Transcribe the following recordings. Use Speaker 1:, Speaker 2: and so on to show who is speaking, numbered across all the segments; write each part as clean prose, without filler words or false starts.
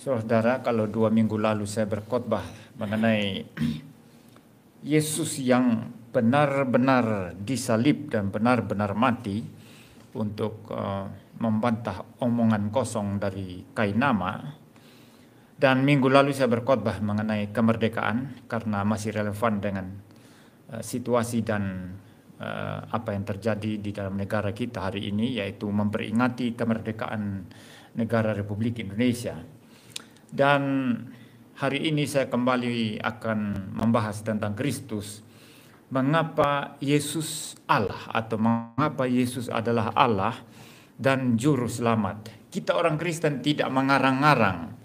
Speaker 1: Saudara, kalau 2 minggu lalu saya berkhotbah mengenai Yesus yang benar-benar disalib dan benar-benar mati untuk membantah omongan kosong dari Kainama. Dan minggu lalu saya berkhotbah mengenai kemerdekaan karena masih relevan dengan situasi dan apa yang terjadi di dalam negara kita hari ini, yaitu memperingati kemerdekaan negara Republik Indonesia. Dan hari ini saya kembali akan membahas tentang Kristus. Mengapa Yesus Allah atau mengapa Yesus adalah Allah dan juru selamat. Kita orang Kristen tidak mengarang-arang.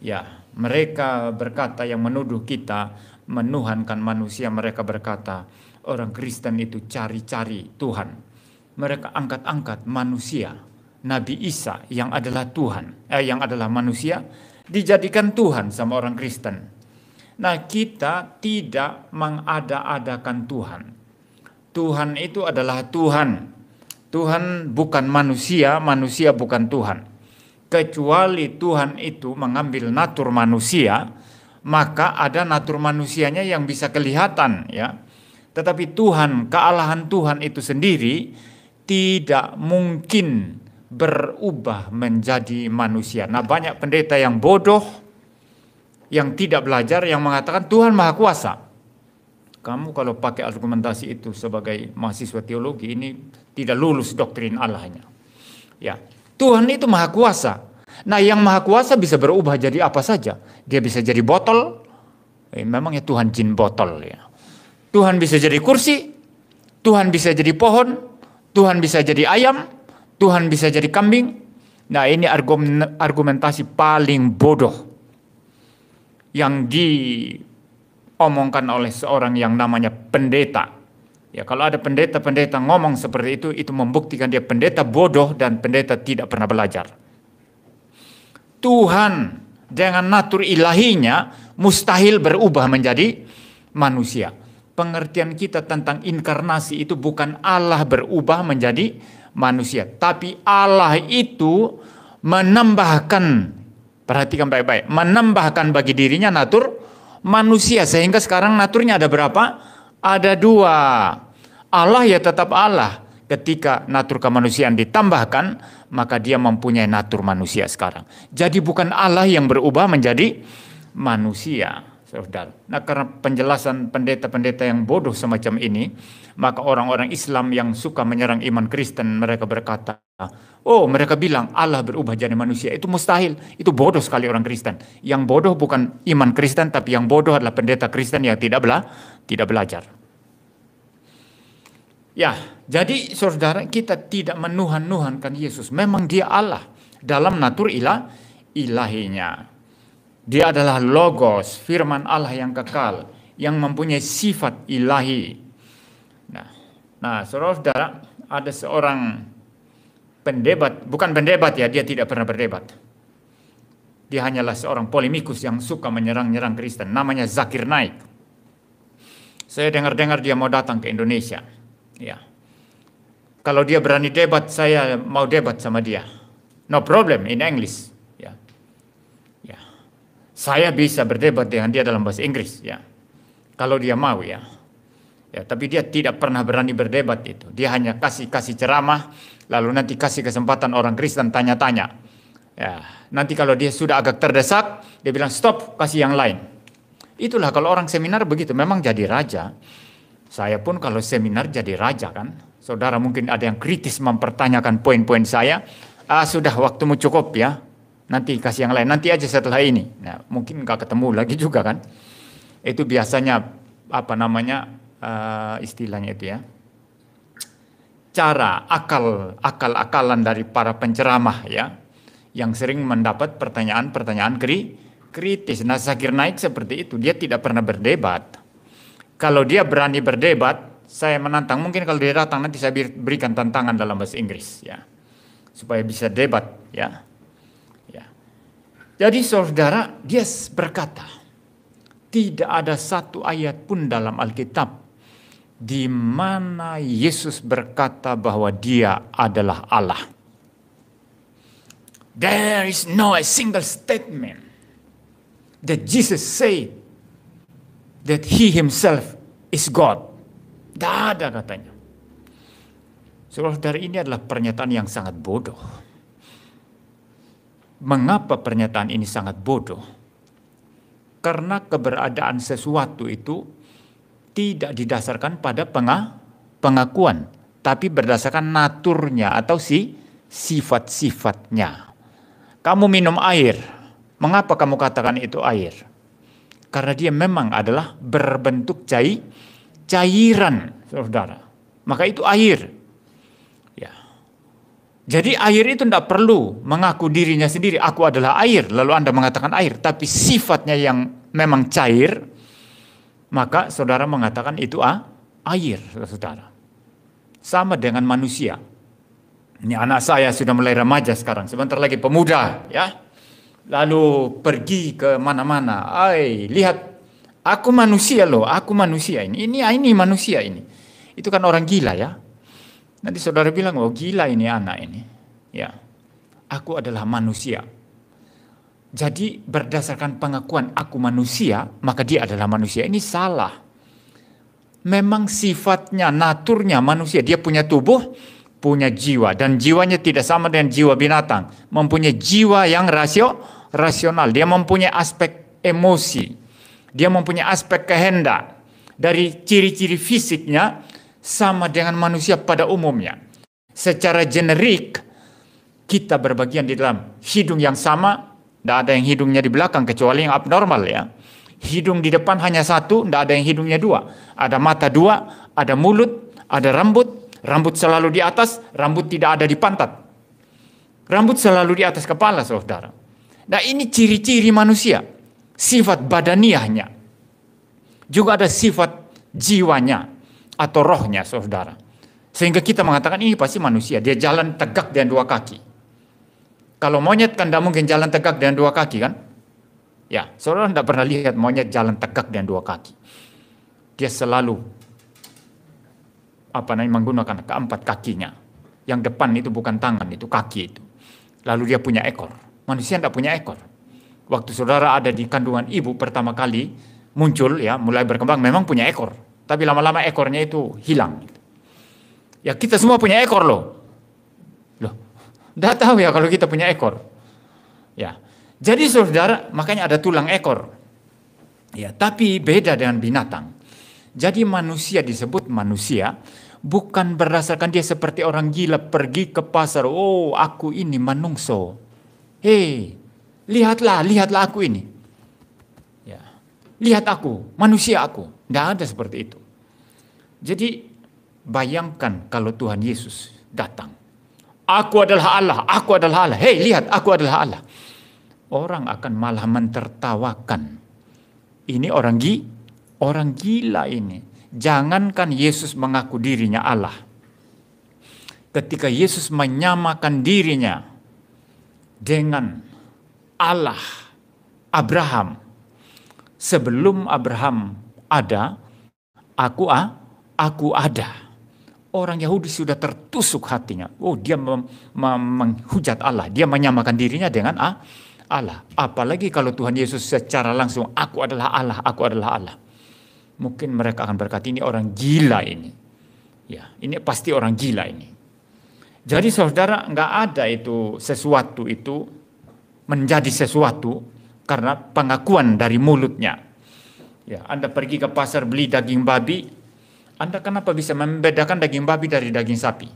Speaker 1: Ya, mereka berkata yang menuduh kita menuhankan manusia, mereka berkata orang Kristen itu cari-cari Tuhan. Mereka angkat-angkat manusia. Nabi Isa yang adalah Tuhan, yang adalah manusia, dijadikan Tuhan sama orang Kristen. Nah, kita tidak mengada-adakan Tuhan. Tuhan itu adalah Tuhan. Tuhan bukan manusia, manusia bukan Tuhan. Kecuali Tuhan itu mengambil natur manusia, maka ada natur manusianya yang bisa kelihatan, ya. Tetapi Tuhan, kealahan Tuhan itu sendiri tidak mungkin berubah menjadi manusia. Nah, banyak pendeta yang bodoh, yang tidak belajar, yang mengatakan Tuhan Maha Kuasa. Kamu kalau pakai argumentasi itu sebagai mahasiswa teologi, ini tidak lulus doktrin Allahnya. Ya, Tuhan itu Maha Kuasa. Nah, yang Maha Kuasa bisa berubah jadi apa saja. Dia bisa jadi botol. Memangnya Tuhan jin botol, ya. Tuhan bisa jadi kursi. Tuhan bisa jadi pohon. Tuhan bisa jadi ayam. Tuhan bisa jadi kambing. Nah, ini argumentasi paling bodoh yang diomongkan oleh seorang yang namanya pendeta. Ya, kalau ada pendeta-pendeta ngomong seperti itu membuktikan dia pendeta bodoh dan pendeta tidak pernah belajar. Tuhan dengan natur ilahinya mustahil berubah menjadi manusia. Pengertian kita tentang inkarnasi itu bukan Allah berubah menjadi manusia, tapi Allah itu menambahkan, perhatikan baik-baik, menambahkan bagi dirinya natur manusia, sehingga sekarang naturnya ada berapa? Ada 2. Allah ya tetap Allah. Ketika natur kemanusiaan ditambahkan, maka dia mempunyai natur manusia sekarang. Jadi bukan Allah yang berubah menjadi manusia, saudara. Nah, karena penjelasan pendeta-pendeta yang bodoh semacam ini, maka orang-orang Islam yang suka menyerang iman Kristen, mereka berkata, oh, mereka bilang Allah berubah jadi manusia. Itu mustahil. Itu bodoh sekali orang Kristen. Yang bodoh bukan iman Kristen, tapi yang bodoh adalah pendeta Kristen yang tidak belajar. Ya, jadi saudara, kita tidak menuhan-nuhankan Yesus. Memang dia Allah dalam natur ilahinya. Dia adalah Logos, firman Allah yang kekal, yang mempunyai sifat ilahi. Nah, saudara, ada seorang pendebat, bukan pendebat ya, dia tidak pernah berdebat. Dia hanyalah seorang polemikus yang suka menyerang-nyerang Kristen, namanya Zakir Naik. Saya dengar-dengar dia mau datang ke Indonesia. Ya. Kalau dia berani debat, saya mau debat sama dia. No problem in English. Ya. Ya. Saya bisa berdebat dengan dia dalam bahasa Inggris, ya. Kalau dia mau, ya. Ya, tapi dia tidak pernah berani berdebat itu. Dia hanya kasih ceramah, lalu nanti kasih kesempatan orang Kristen tanya-tanya. Ya, nanti kalau dia sudah agak terdesak, dia bilang stop, kasih yang lain. Itulah kalau orang seminar begitu, memang jadi raja. Saya pun kalau seminar jadi raja, kan. Saudara mungkin ada yang kritis mempertanyakan poin-poin saya. Sudah waktumu cukup, ya. Nanti kasih yang lain, nanti aja setelah ini. Nah, mungkin nggak ketemu lagi juga, kan. Itu biasanya istilahnya itu, ya. Cara akal-akalan dari para penceramah, ya, yang sering mendapat pertanyaan-pertanyaan kritis. Nah, Zakir Naik seperti itu, dia tidak pernah berdebat. Kalau dia berani berdebat, saya menantang. Mungkin kalau dia datang nanti saya berikan tantangan dalam bahasa Inggris, ya, supaya bisa debat, ya. Ya. Jadi saudara, dia berkata, tidak ada satu ayat pun dalam Alkitab di mana Yesus berkata bahwa dia adalah Allah. There is no a single statement that Jesus said that he himself is God. Tidak ada katanya. Saudara, ini adalah pernyataan yang sangat bodoh. Mengapa pernyataan ini sangat bodoh? Karena keberadaan sesuatu itu tidak didasarkan pada pengakuan, tapi berdasarkan naturnya atau sifat-sifatnya. Kamu minum air, mengapa kamu katakan itu air? Karena dia memang adalah berbentuk cairan, saudara. Maka itu air. Ya. Jadi air itu tidak perlu mengaku dirinya sendiri, aku adalah air, lalu Anda mengatakan air. Tapi sifatnya yang memang cair, maka saudara mengatakan itu air, saudara. Sama dengan manusia. Ini anak saya sudah mulai remaja sekarang, sebentar lagi pemuda, ya. Lalu pergi ke mana-mana. Lihat, aku manusia loh, aku manusia ini. Ini manusia ini. Itu kan orang gila ya. Nanti saudara bilang, oh gila ini anak ini. Ya, aku adalah manusia. Jadi berdasarkan pengakuan aku manusia, maka dia adalah manusia. Ini salah. Memang sifatnya, naturnya manusia. Dia punya tubuh, punya jiwa. Dan jiwanya tidak sama dengan jiwa binatang. Mempunyai jiwa yang rasional. Dia mempunyai aspek emosi. Dia mempunyai aspek kehendak. Dari ciri-ciri fisiknya sama dengan manusia pada umumnya. Secara generik, kita berbagian di dalam hidung yang sama. Tidak ada yang hidungnya di belakang kecuali yang abnormal ya. Hidung di depan hanya satu, tidak ada yang hidungnya dua. Ada mata dua, ada mulut, ada rambut. Rambut selalu di atas, rambut tidak ada di pantat. Rambut selalu di atas kepala, saudara. Nah ini ciri-ciri manusia. Sifat badaniahnya. Juga ada sifat jiwanya atau rohnya, saudara. Sehingga kita mengatakan ini pasti manusia. Dia jalan tegak dengan dua kaki. Kalau monyet kan tidak mungkin jalan tegak dengan dua kaki kan? Ya, saudara tidak pernah lihat monyet jalan tegak dengan dua kaki. Dia selalu menggunakan keempat kakinya. Yang depan itu bukan tangan, itu kaki itu. Lalu dia punya ekor. Manusia tidak punya ekor. Waktu saudara ada di kandungan ibu pertama kali muncul ya, mulai berkembang memang punya ekor. Tapi lama-lama ekornya itu hilang. Ya kita semua punya ekor loh. Tidak tahu ya kalau kita punya ekor. Ya. Jadi saudara, makanya ada tulang ekor. Ya, tapi beda dengan binatang. Jadi manusia disebut manusia bukan berdasarkan dia seperti orang gila pergi ke pasar. Oh, aku ini manungso. Hei, lihatlah aku ini. Ya. Lihat aku, manusia aku. Tidak ada seperti itu. Jadi bayangkan kalau Tuhan Yesus datang. Aku adalah Allah, aku adalah Allah. Hei, lihat, aku adalah Allah. Orang akan malah mentertawakan. Ini orang gila ini. Jangankan Yesus mengaku dirinya Allah. Ketika Yesus menyamakan dirinya dengan Allah Abraham. Sebelum Abraham ada, aku ada. Orang Yahudi sudah tertusuk hatinya. Oh, dia menghujat Allah. Dia menyamakan dirinya dengan Allah. Apalagi kalau Tuhan Yesus secara langsung, aku adalah Allah, aku adalah Allah. Mungkin mereka akan berkata, ini orang gila ini. Ya, ini pasti orang gila ini. Jadi saudara, nggak ada itu sesuatu itu menjadi sesuatu karena pengakuan dari mulutnya. Ya, Anda pergi ke pasar beli daging babi, Anda kenapa bisa membedakan daging babi dari daging sapi?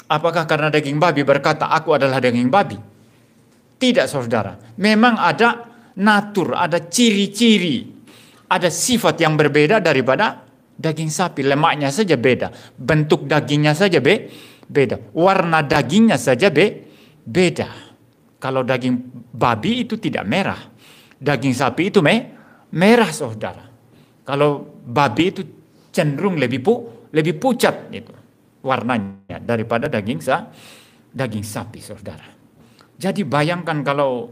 Speaker 1: Apakah karena daging babi berkata, aku adalah daging babi? Tidak, saudara. Memang ada natur, ada ciri-ciri, ada sifat yang berbeda daripada daging sapi. Lemaknya saja beda, bentuk dagingnya saja beda, warna dagingnya saja beda. Kalau daging babi itu tidak merah, daging sapi itu merah, saudara. Kalau babi itu cenderung lebih pucat itu warnanya daripada daging sapi, saudara. Jadi bayangkan kalau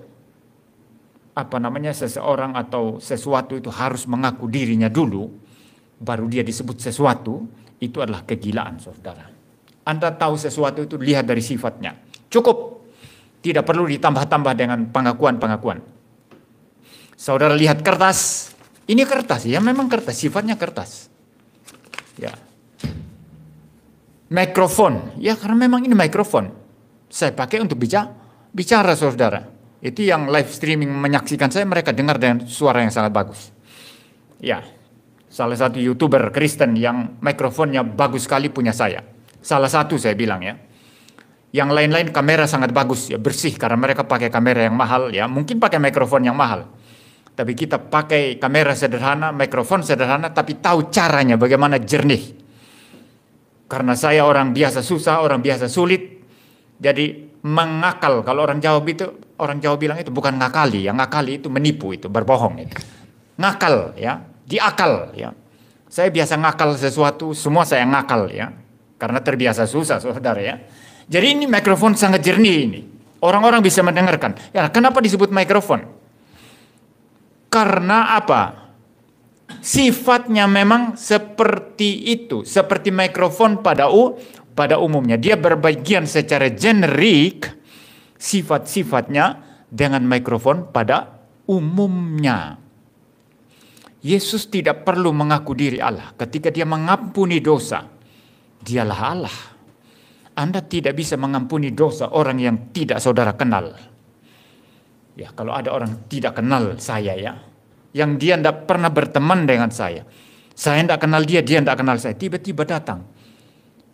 Speaker 1: seseorang atau sesuatu itu harus mengaku dirinya dulu, baru dia disebut sesuatu, itu adalah kegilaan, saudara. Anda tahu sesuatu itu lihat dari sifatnya. Cukup. Tidak perlu ditambah-tambah dengan pengakuan-pengakuan. Saudara lihat kertas, ini kertas ya, memang kertas, sifatnya kertas. Ya. Mikrofon, ya karena memang ini mikrofon. Saya pakai untuk bicara saudara. Itu yang live streaming menyaksikan saya, mereka dengar dengan suara yang sangat bagus. Ya, salah satu YouTuber Kristen yang mikrofonnya bagus sekali punya saya. Salah satu saya bilang ya. Yang lain-lain kamera sangat bagus ya, bersih karena mereka pakai kamera yang mahal ya, mungkin pakai mikrofon yang mahal. Tapi kita pakai kamera sederhana, mikrofon sederhana, tapi tahu caranya bagaimana jernih. Karena saya orang biasa susah, orang biasa sulit, jadi mengakal. Kalau orang Jawa bilang itu bukan ngakali, yang ngakali itu menipu, itu berbohong. Itu. Ngakal ya, diakal ya. Saya biasa ngakal sesuatu, semua saya ngakal ya, karena terbiasa susah saudara ya. Jadi ini mikrofon sangat jernih ini, orang-orang bisa mendengarkan. Ya, kenapa disebut mikrofon? Karena apa? Sifatnya memang seperti itu, seperti mikrofon pada umumnya. Dia berbagian secara generik sifat-sifatnya dengan mikrofon pada umumnya. Yesus tidak perlu mengaku diri Allah. Ketika dia mengampuni dosa, dialah Allah. Anda tidak bisa mengampuni dosa orang yang tidak saudara kenal. Ya, kalau ada orang tidak kenal saya ya, yang dia tidak pernah berteman dengan saya tidak kenal dia, dia tidak kenal saya, tiba-tiba datang,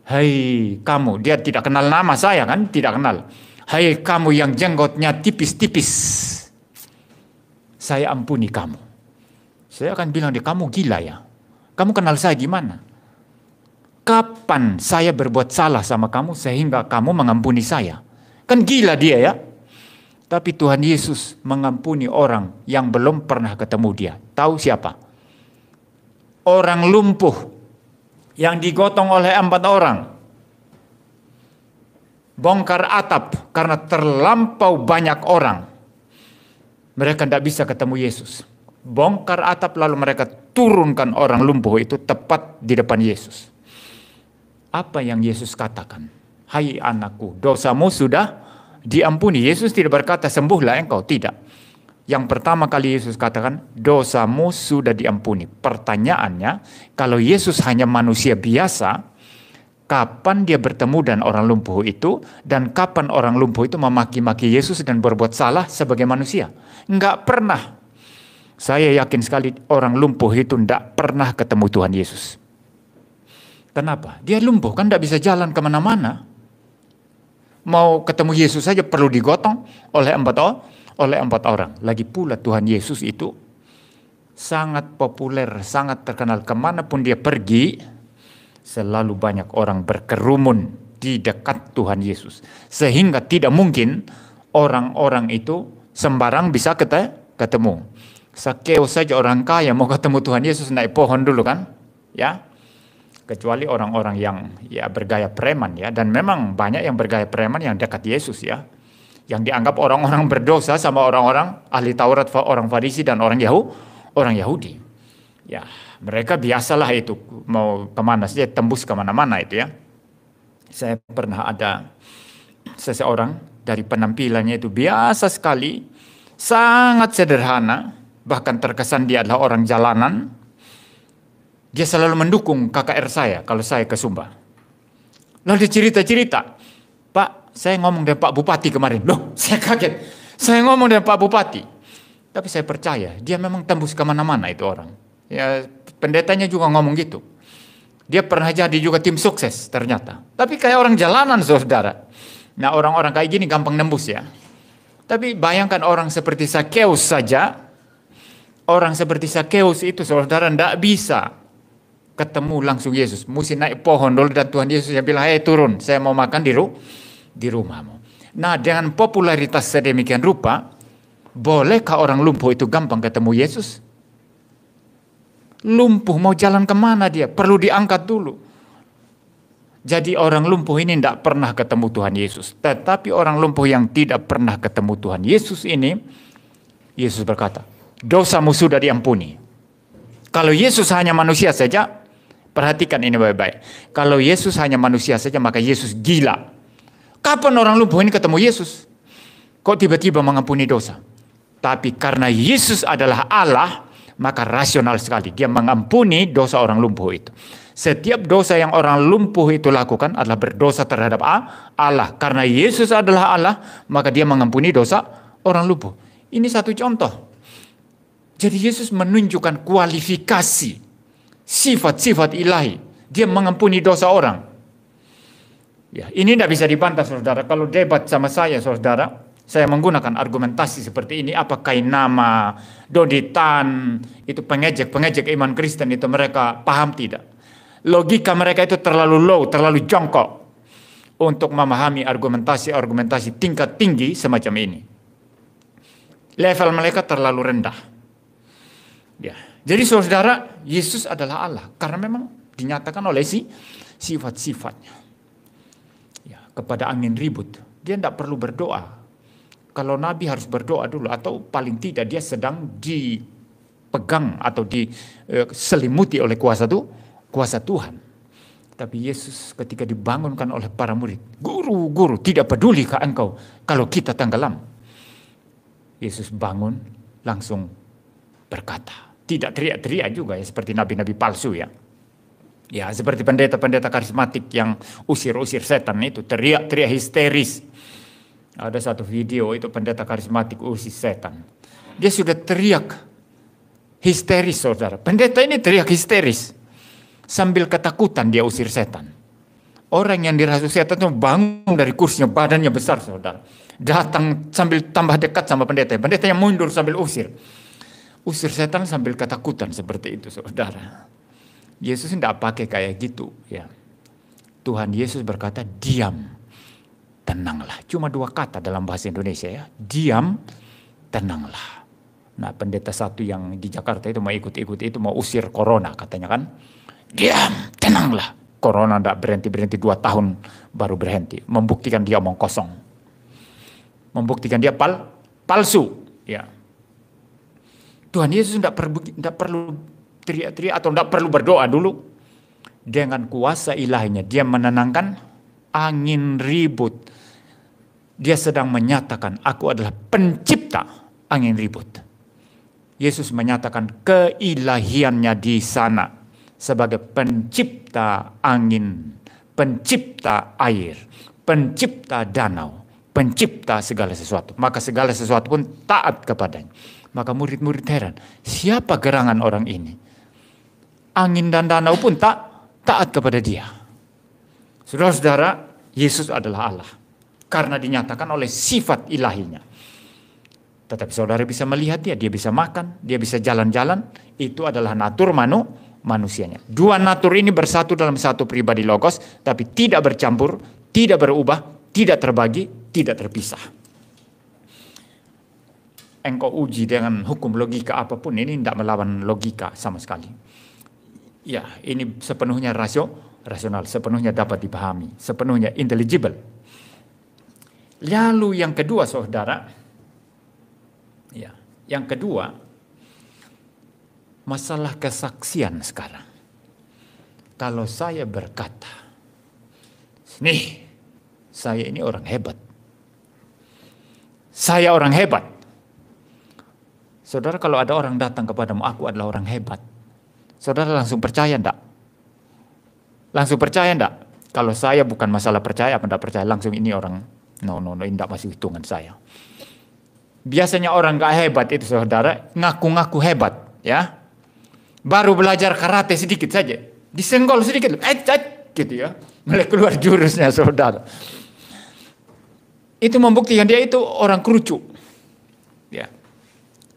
Speaker 1: hai kamu, dia tidak kenal nama saya kan, tidak kenal, hai kamu yang jenggotnya tipis-tipis, saya ampuni kamu. Saya akan bilang dia, kamu gila ya, kamu kenal saya gimana? Kapan saya berbuat salah sama kamu sehingga kamu mengampuni saya? Kan gila dia ya. Tapi Tuhan Yesus mengampuni orang yang belum pernah ketemu dia. Tahu siapa? Orang lumpuh yang digotong oleh 4 orang. Bongkar atap karena terlampau banyak orang. Mereka tidak bisa ketemu Yesus. Bongkar atap lalu mereka turunkan orang lumpuh itu tepat di depan Yesus. Apa yang Yesus katakan? Hai anakku, dosamu sudah diampuni. Yesus tidak berkata sembuhlah engkau, tidak. Yang pertama kali Yesus katakan dosamu sudah diampuni. Pertanyaannya, kalau Yesus hanya manusia biasa, kapan dia bertemu dengan orang lumpuh itu, dan kapan orang lumpuh itu memaki-maki Yesus dan berbuat salah sebagai manusia? Enggak pernah. Saya yakin sekali orang lumpuh itu enggak pernah ketemu Tuhan Yesus. Kenapa? Dia lumpuh kan tidak bisa jalan kemana-mana. Mau ketemu Yesus saja perlu digotong oleh 4 orang. Lagi pula Tuhan Yesus itu sangat populer, sangat terkenal. Kemanapun dia pergi, selalu banyak orang berkerumun di dekat Tuhan Yesus. Sehingga tidak mungkin orang-orang itu sembarang bisa ketemu. Sakeus saja orang kaya mau ketemu Tuhan Yesus naik pohon dulu kan? Ya. Kecuali orang-orang yang ya bergaya preman ya, dan memang banyak yang bergaya preman yang dekat Yesus ya, yang dianggap orang-orang berdosa sama orang-orang ahli Taurat, orang Farisi dan orang Yahudi. Ya, mereka biasalah itu mau kemana saja, tembus kemana-mana itu ya. Saya pernah ada seseorang dari penampilannya itu biasa sekali, sangat sederhana, bahkan terkesan dia adalah orang jalanan. Dia selalu mendukung KKR saya kalau saya ke Sumba. Lalu dia cerita-cerita, Pak, saya ngomong dengan Pak Bupati kemarin. Loh, saya kaget. Saya ngomong dengan Pak Bupati. Tapi saya percaya, dia memang tembus kemana-mana itu orang. Ya, pendetanya juga ngomong gitu. Dia pernah jadi juga tim sukses ternyata. Tapi kayak orang jalanan saudara. Nah, orang-orang kayak gini gampang nembus ya. Tapi bayangkan orang seperti Sakeus saja. Orang seperti Sakeus itu saudara tidak bisa ketemu langsung Yesus, mesti naik pohon dulu dan Tuhan Yesus yang bilang, "Hei turun, saya mau makan di rumahmu." Nah, dengan popularitas sedemikian rupa, bolehkah orang lumpuh itu gampang ketemu Yesus? Lumpuh mau jalan kemana dia? Perlu diangkat dulu. Jadi orang lumpuh ini tidak pernah ketemu Tuhan Yesus. Tetapi orang lumpuh yang tidak pernah ketemu Tuhan Yesus ini, Yesus berkata, dosamu sudah diampuni. Kalau Yesus hanya manusia saja, perhatikan ini baik-baik. Kalau Yesus hanya manusia saja, maka Yesus gila. Kapan orang lumpuh ini ketemu Yesus? Kok tiba-tiba mengampuni dosa? Tapi karena Yesus adalah Allah, maka rasional sekali. Dia mengampuni dosa orang lumpuh itu. Setiap dosa yang orang lumpuh itu lakukan adalah berdosa terhadap Allah. Karena Yesus adalah Allah, maka dia mengampuni dosa orang lumpuh. Ini satu contoh. Jadi Yesus menunjukkan kualifikasi sifat-sifat ilahi. Dia mengampuni dosa orang. Ya, ini tidak bisa dibantah, saudara. Kalau debat sama saya, saudara, saya menggunakan argumentasi seperti ini. Apa Kainama, Doditan, itu pengejek iman Kristen itu mereka paham tidak? Logika mereka itu terlalu low, terlalu jongkok untuk memahami argumentasi tingkat tinggi semacam ini. Level mereka terlalu rendah. Ya, jadi saudara, Yesus adalah Allah karena memang dinyatakan oleh sifat-sifatnya. Ya, kepada angin ribut, dia tidak perlu berdoa. Kalau Nabi harus berdoa dulu, atau paling tidak dia sedang dipegang atau diselimuti oleh kuasa Tuhan. Tapi Yesus ketika dibangunkan oleh para murid, guru, tidak pedulikah engkau kalau kita tenggelam? Yesus bangun langsung berkata. Tidak teriak-teriak juga ya, seperti nabi-nabi palsu ya. Ya, seperti pendeta-pendeta karismatik yang usir-usir setan itu, teriak-teriak histeris. Ada satu video itu pendeta karismatik usir setan. Dia sudah teriak histeris, saudara. Pendeta ini teriak histeris. Sambil ketakutan dia usir setan. Orang yang dirasuki setan itu bangun dari kursinya, badannya besar, saudara. Datang sambil tambah dekat sama pendeta. Pendeta yang mundur sambil usir. Usir setan sambil ketakutan seperti itu, saudara. Yesus tidak pakai kayak gitu, ya. Tuhan Yesus berkata, diam, tenanglah. Cuma 2 kata dalam bahasa Indonesia ya. Diam, tenanglah. Nah, pendeta satu yang di Jakarta itu mau ikut-ikut itu mau usir corona katanya kan. Diam, tenanglah. Corona tidak berhenti 2 tahun baru berhenti. Membuktikan dia omong kosong. Membuktikan dia palsu, ya. Tuhan Yesus tidak perlu teriak-teriak atau tidak perlu berdoa dulu. Dengan kuasa ilahinya dia menenangkan angin ribut. Dia sedang menyatakan, aku adalah pencipta angin ribut. Yesus menyatakan keilahiannya di sana sebagai pencipta angin, pencipta air, pencipta danau, pencipta segala sesuatu. Maka segala sesuatu pun taat kepadanya. Maka murid-murid heran, siapa gerangan orang ini? Angin dan danau pun taat kepada dia. Saudara-saudara, Yesus adalah Allah. Karena dinyatakan oleh sifat ilahinya. Tetapi saudara bisa melihat dia bisa makan, dia bisa jalan-jalan. Itu adalah natur manusianya. 2 natur ini bersatu dalam satu pribadi logos, tapi tidak bercampur, tidak berubah, tidak terbagi, tidak terpisah. Engkau uji dengan hukum logika apapun, ini tidak melawan logika sama sekali. Ya, ini sepenuhnya rasional, sepenuhnya dapat dipahami, sepenuhnya intelligible. Lalu yang kedua, saudara, ya, yang kedua, masalah kesaksian sekarang. Kalau saya berkata, nih, saya ini orang hebat. Saya orang hebat. Saudara, kalau ada orang datang kepadamu, aku adalah orang hebat. Saudara langsung percaya enggak? Langsung percaya enggak? Kalau saya bukan masalah percaya apa enggak percaya, langsung ini orang, no, ini enggak masih hitungan saya. Biasanya orang enggak hebat itu, saudara, ngaku-ngaku hebat, ya. Baru belajar karate sedikit saja, disenggol sedikit, gitu ya. Mulai keluar jurusnya, saudara. Itu membuktikan dia itu orang kerucu. Ya.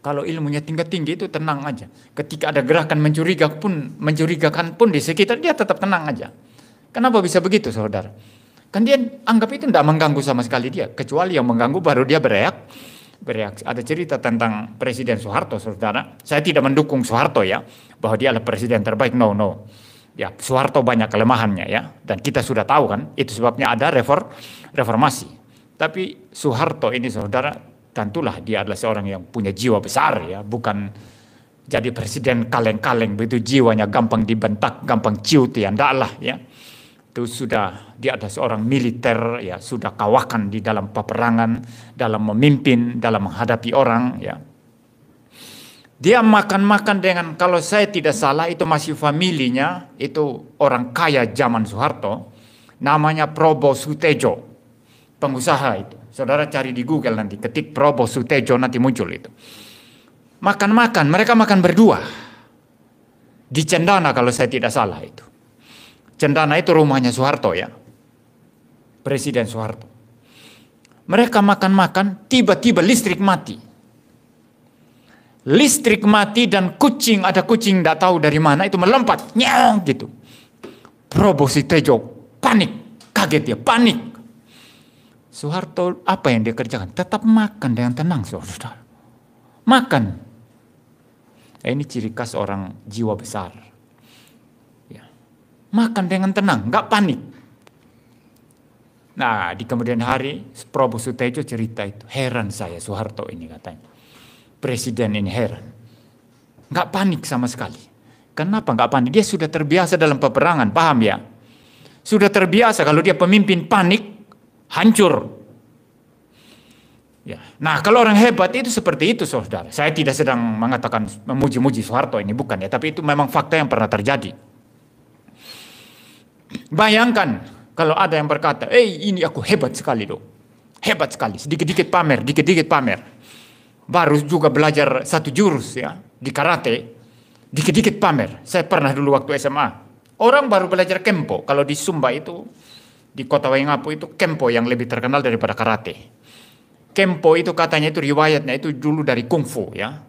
Speaker 1: Kalau ilmunya tinggi itu tenang aja. Ketika ada gerakan mencurigakan pun di sekitar, dia tetap tenang aja. Kenapa bisa begitu, saudara? Kan dia anggap itu tidak mengganggu sama sekali dia. Kecuali yang mengganggu baru dia bereaksi. Ada cerita tentang Presiden Soeharto, saudara. Saya tidak mendukung Soeharto ya, bahwa dia adalah presiden terbaik. No. Ya, Soeharto banyak kelemahannya ya. Dan kita sudah tahu kan, itu sebabnya ada reformasi. Tapi Soeharto ini, saudara, tentulah dia adalah seorang yang punya jiwa besar ya, bukan jadi presiden kaleng-kaleng begitu jiwanya gampang dibentak, gampang ciut ya, enggak lah ya. Itu sudah dia adalah seorang militer ya, sudah kawakan di dalam peperangan, dalam memimpin, dalam menghadapi orang ya. Dia makan-makan dengan, kalau saya tidak salah itu masih familinya, itu orang kaya zaman Soeharto, namanya Probo Sutejo, pengusaha itu. Saudara cari di Google nanti, ketik Probo Sutejo nanti muncul itu. Makan-makan, mereka makan berdua. Di Cendana kalau saya tidak salah itu. Cendana itu rumahnya Soeharto ya. Presiden Soeharto. Mereka makan-makan, tiba-tiba listrik mati. Listrik mati dan kucing, ada kucing tidak tahu dari mana itu melompat, nyang gitu. Probo Sutejo panik, kaget dia, panik. Soeharto apa yang dia kerjakan? Tetap makan dengan tenang, saudara. Makan. Ini ciri khas orang jiwa besar. Ya. Makan dengan tenang, nggak panik. Nah, di kemudian hari Probo Sutejo cerita itu, heran saya Soeharto ini katanya. Presiden ini heran. Nggak panik sama sekali. Kenapa nggak panik? Dia sudah terbiasa dalam peperangan, paham ya? Sudah terbiasa kalau dia pemimpin panik, hancur. Ya. Nah kalau orang hebat itu seperti itu saudara. Saya tidak sedang mengatakan memuji-muji Soeharto ini, bukan ya. Tapi itu memang fakta yang pernah terjadi. Bayangkan kalau ada yang berkata, ini aku hebat sekali loh. Hebat sekali, sedikit-dikit pamer, dikit-dikit pamer. Baru juga belajar satu jurus ya di karate, dikit-dikit pamer. Saya pernah dulu waktu SMA. Orang baru belajar kempo. Kalau di Sumba itu, di kota Waingapu itu kempo yang lebih terkenal daripada karate. Kempo itu katanya itu riwayatnya itu dulu dari kungfu ya.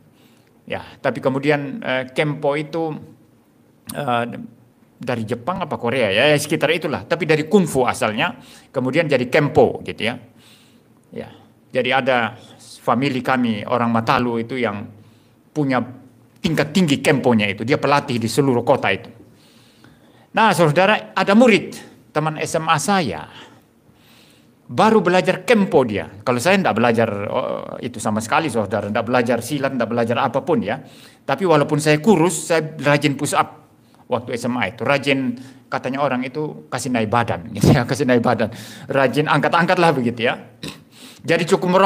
Speaker 1: Ya, tapi kemudian kempo itu dari Jepang apa Korea ya, sekitar itulah. Tapi dari kungfu asalnya, kemudian jadi kempo gitu ya. Ya, jadi ada famili kami orang Matalu itu yang punya tingkat tinggi kemponya itu. Dia pelatih di seluruh kota itu. Nah saudara, ada murid teman SMA saya. Baru belajar kempo dia. Kalau saya tidak belajar itu sama sekali saudara. Tidak belajar silat, tidak belajar apapun ya. Tapi walaupun saya kurus, saya rajin push up. Waktu SMA itu. Rajin katanya orang itu kasih naik badan. Gitu ya, kasih naik badan. Rajin angkat-angkat lah begitu ya. Jadi cukup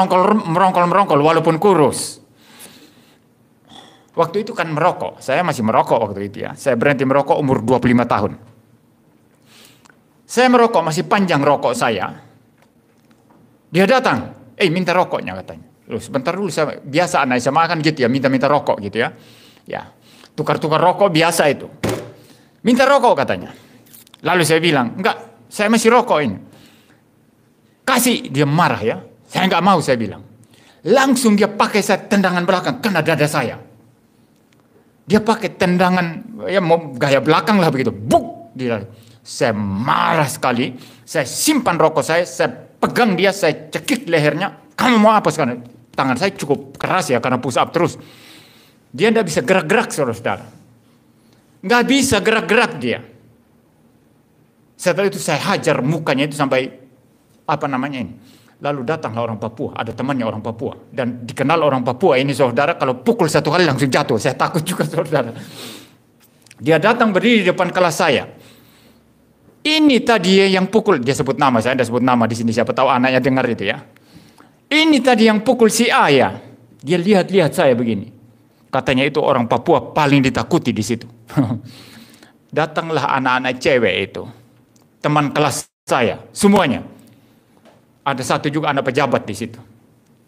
Speaker 1: merongkol walaupun kurus. Waktu itu kan merokok. Saya masih merokok waktu itu ya. Saya berhenti merokok umur 25 tahun. Saya merokok, masih panjang rokok saya. Dia datang, minta rokoknya katanya. Loh, sebentar dulu, saya biasa anak SMA kan gitu ya, minta-minta rokok gitu ya. Ya, tukar-tukar rokok biasa itu. Minta rokok katanya. Lalu saya bilang, enggak, saya masih rokok ini. Kasih, dia marah ya. Saya nggak mau, saya bilang. Langsung dia pakai saya tendangan belakang, kena dada saya. Dia pakai tendangan, ya mau gaya belakang lah begitu. Buk! Saya marah sekali. Saya simpan rokok saya pegang dia, saya cekik lehernya. Kamu mau apa sekarang? Tangan saya cukup keras ya, karena push up terus. Dia nggak bisa gerak-gerak, saudara. Nggak bisa gerak-gerak dia. Setelah itu saya hajar mukanya itu sampai, apa namanya ini. Lalu datanglah orang Papua, ada temannya orang Papua. Dan dikenal orang Papua ini saudara, kalau pukul satu kali langsung jatuh. Saya takut juga saudara. Dia datang berdiri di depan kelas saya. Ini tadi yang pukul, dia sebut nama, saya tidak sebut nama di sini, siapa tahu anaknya dengar itu ya. Ini tadi yang pukul si A ya. Dia lihat-lihat saya begini. Katanya itu orang Papua paling ditakuti di situ. Datanglah anak-anak cewek itu. Teman kelas saya, semuanya. Ada satu juga anak pejabat di situ.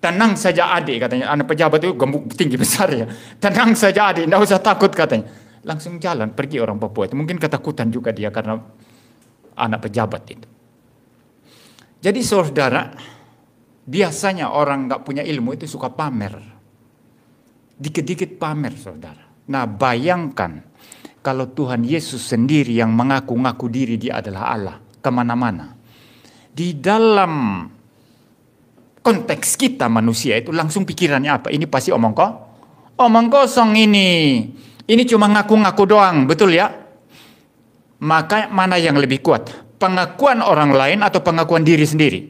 Speaker 1: Tenang saja adik katanya. Anak pejabat itu gemuk tinggi besar ya. Tenang saja adik, tidak usah takut katanya. Langsung jalan pergi orang Papua itu. Mungkin ketakutan juga dia karena anak pejabat itu. Jadi saudara, biasanya orang nggak punya ilmu itu suka pamer. Dikit-dikit pamer saudara. Nah bayangkan kalau Tuhan Yesus sendiri yang mengaku-ngaku diri dia adalah Allah. Kemana-mana. Di dalam konteks kita manusia itu langsung pikirannya apa? Ini pasti omong kosong ini. Ini cuma ngaku-ngaku doang, betul ya? Maka mana yang lebih kuat? Pengakuan orang lain atau pengakuan diri sendiri?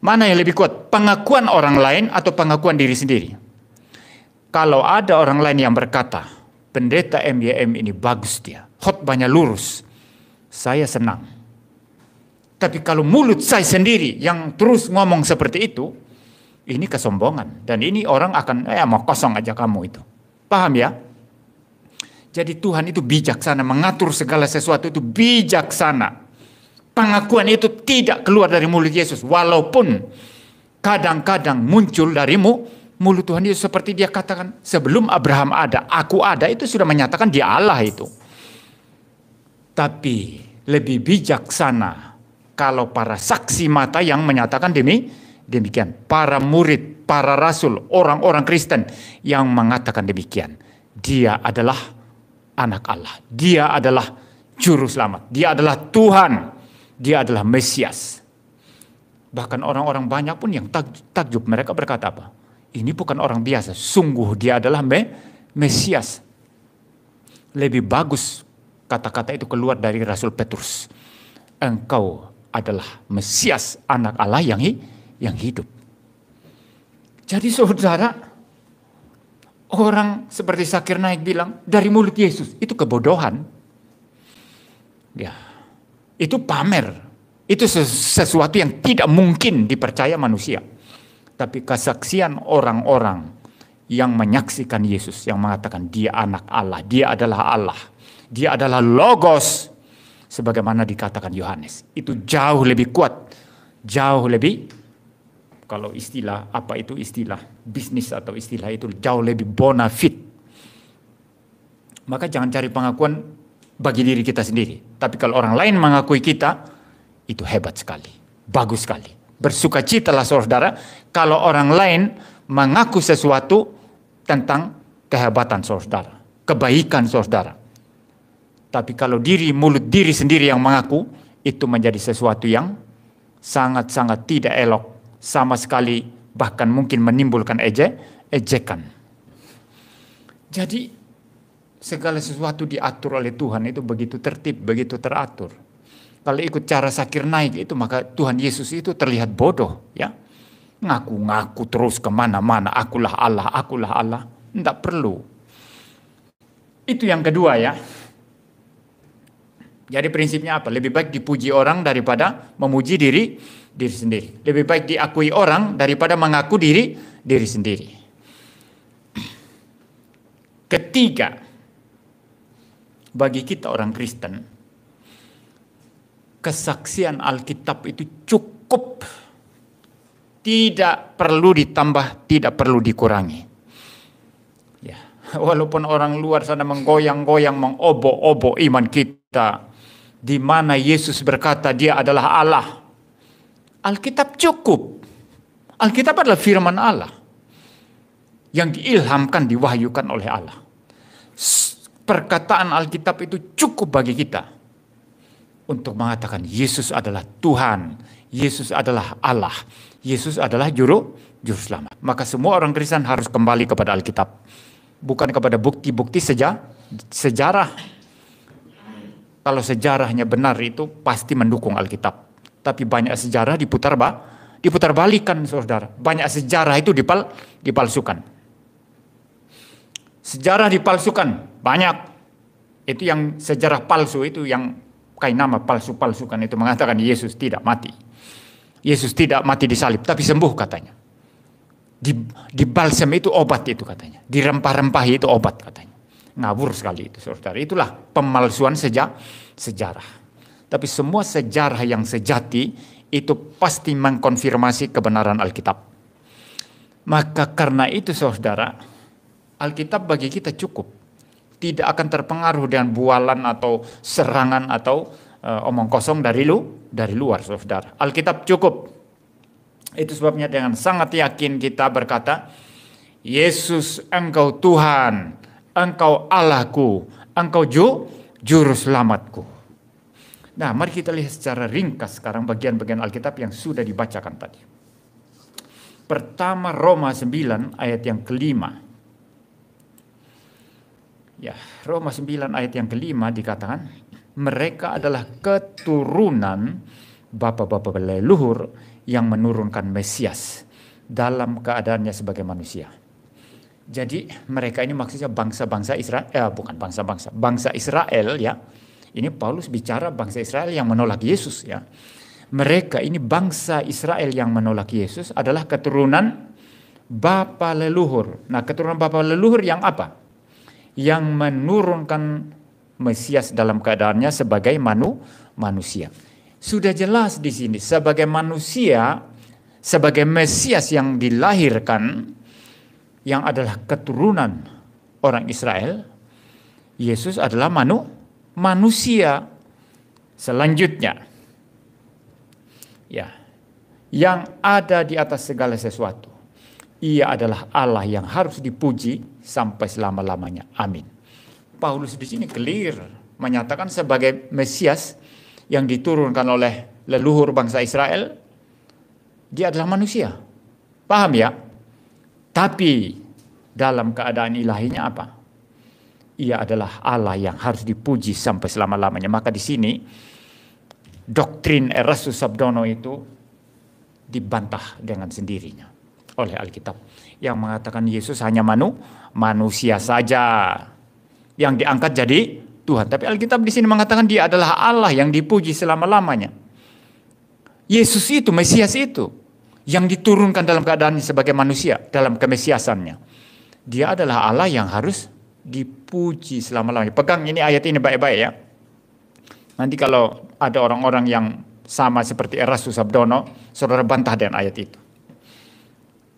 Speaker 1: Mana yang lebih kuat? Pengakuan orang lain atau pengakuan diri sendiri? Kalau ada orang lain yang berkata, pendeta MYM ini bagus dia, khotbahnya lurus, saya senang. Tapi kalau mulut saya sendiri yang terus ngomong seperti itu, Ini kesombongan. Dan ini orang akan, mau kosong aja kamu itu. Paham ya? Jadi Tuhan itu bijaksana, mengatur segala sesuatu itu bijaksana. Pengakuan itu tidak keluar dari mulut Yesus. Walaupun kadang-kadang muncul dari mulut Tuhan Yesus. Seperti dia katakan, sebelum Abraham ada, aku ada. Itu sudah menyatakan dia Allah itu. Tapi lebih bijaksana kalau para saksi mata yang menyatakan demikian. Para murid, para rasul, orang-orang Kristen yang mengatakan demikian. Dia adalah anak Allah. Dia adalah juru selamat. Dia adalah Tuhan. Dia adalah Mesias. Bahkan orang-orang banyak pun yang takjub. Mereka berkata apa? Ini bukan orang biasa. Sungguh dia adalah Mesias. Lebih bagus kata-kata itu keluar dari Rasul Petrus. Engkau adalah Mesias, anak Allah yang hidup. Jadi saudara, orang seperti Zakir Naik bilang, dari mulut Yesus, itu kebodohan. Ya, itu pamer. Itu sesuatu yang tidak mungkin dipercaya manusia. Tapi kesaksian orang-orang yang menyaksikan Yesus, yang mengatakan dia anak Allah, dia adalah Allah, dia adalah Logos, sebagaimana dikatakan Yohanes. Itu jauh lebih kuat, jauh lebih, kalau istilah, apa itu istilah bisnis atau istilah itu, jauh lebih bona fide. Maka jangan cari pengakuan bagi diri kita sendiri. Tapi kalau orang lain mengakui kita, itu hebat sekali, bagus sekali. Bersukacitalah saudara, kalau orang lain mengaku sesuatu tentang kehebatan saudara, kebaikan saudara. Tapi kalau mulut diri sendiri yang mengaku, itu menjadi sesuatu yang sangat-sangat tidak elok. Sama sekali bahkan mungkin menimbulkan ejekan. Jadi segala sesuatu diatur oleh Tuhan itu begitu tertib, begitu teratur. Kalau ikut cara Zakir Naik itu, maka Tuhan Yesus itu terlihat bodoh. Ya, ngaku-ngaku terus kemana-mana, akulah Allah, akulah Allah. Tidak perlu. Itu yang kedua ya. Jadi prinsipnya apa? Lebih baik dipuji orang daripada memuji diri sendiri. Lebih baik diakui orang daripada mengaku diri sendiri. Ketiga, bagi kita orang Kristen, kesaksian Alkitab itu cukup. Tidak perlu ditambah, tidak perlu dikurangi. Ya, walaupun orang luar sana menggoyang-goyang, mengobok-obok iman kita, di mana Yesus berkata dia adalah Allah. Alkitab cukup. Alkitab adalah firman Allah yang diilhamkan, diwahyukan oleh Allah. Perkataan Alkitab itu cukup bagi kita untuk mengatakan Yesus adalah Tuhan, Yesus adalah Allah, Yesus adalah juru selamat. Maka semua orang Kristen harus kembali kepada Alkitab, bukan kepada bukti-bukti sejarah. Kalau sejarahnya benar itu pasti mendukung Alkitab. Tapi banyak sejarah diputar balikan saudara. Banyak sejarah itu dipalsukan. Sejarah dipalsukan banyak. Itu yang sejarah palsu itu, yang kayak nama palsu-palsukan itu mengatakan Yesus tidak mati. Yesus tidak mati di salib tapi sembuh katanya. Di balsam itu obat itu katanya. Di rempah-rempah itu obat katanya. Ngawur sekali itu saudara. Itulah pemalsuan sejarah. Tapi semua sejarah yang sejati itu pasti mengkonfirmasi kebenaran Alkitab. Maka karena itu saudara, Alkitab bagi kita cukup. Tidak akan terpengaruh dengan bualan atau serangan atau omong kosong dari luar saudara. Alkitab cukup. Itu sebabnya dengan sangat yakin kita berkata, Yesus engkau Tuhan, engkau Allahku, engkau juru selamatku. Nah, mari kita lihat secara ringkas sekarang bagian-bagian Alkitab yang sudah dibacakan tadi. Pertama Roma 9 ayat yang kelima. Ya, Roma 9 ayat yang kelima dikatakan, mereka adalah keturunan bapa-bapa leluhur yang menurunkan Mesias dalam keadaannya sebagai manusia. Jadi mereka ini maksudnya bangsa-bangsa Israel, bukan bangsa-bangsa, bangsa Israel ya. Ini Paulus bicara bangsa Israel yang menolak Yesus ya. Mereka ini bangsa Israel yang menolak Yesus adalah keturunan bapa leluhur. Nah, keturunan bapa leluhur yang apa? Yang menurunkan Mesias dalam keadaannya sebagai manusia. Sudah jelas di sini sebagai manusia, sebagai Mesias yang dilahirkan, yang adalah keturunan orang Israel, Yesus adalah manusia. Selanjutnya, ya, yang ada di atas segala sesuatu. Ia adalah Allah yang harus dipuji sampai selama-lamanya. Amin. Paulus di sini clear menyatakan sebagai Mesias yang diturunkan oleh leluhur bangsa Israel, dia adalah manusia. Paham ya? Tapi dalam keadaan ilahinya apa? Ia adalah Allah yang harus dipuji sampai selama-lamanya. Maka di sini doktrin Erastus Sabdono itu dibantah dengan sendirinya oleh Alkitab yang mengatakan Yesus hanya manusia saja yang diangkat jadi Tuhan. Tapi Alkitab di sini mengatakan dia adalah Allah yang dipuji selama-lamanya. Yesus itu, Mesias itu, yang diturunkan dalam keadaannya sebagai manusia, dalam kemesiasannya. Dia adalah Allah yang harus dipuji selama-lamanya. Pegang ini ayat ini baik-baik ya. Nanti kalau ada orang-orang yang sama seperti Erastus Sabdono, saudara bantah dengan ayat itu.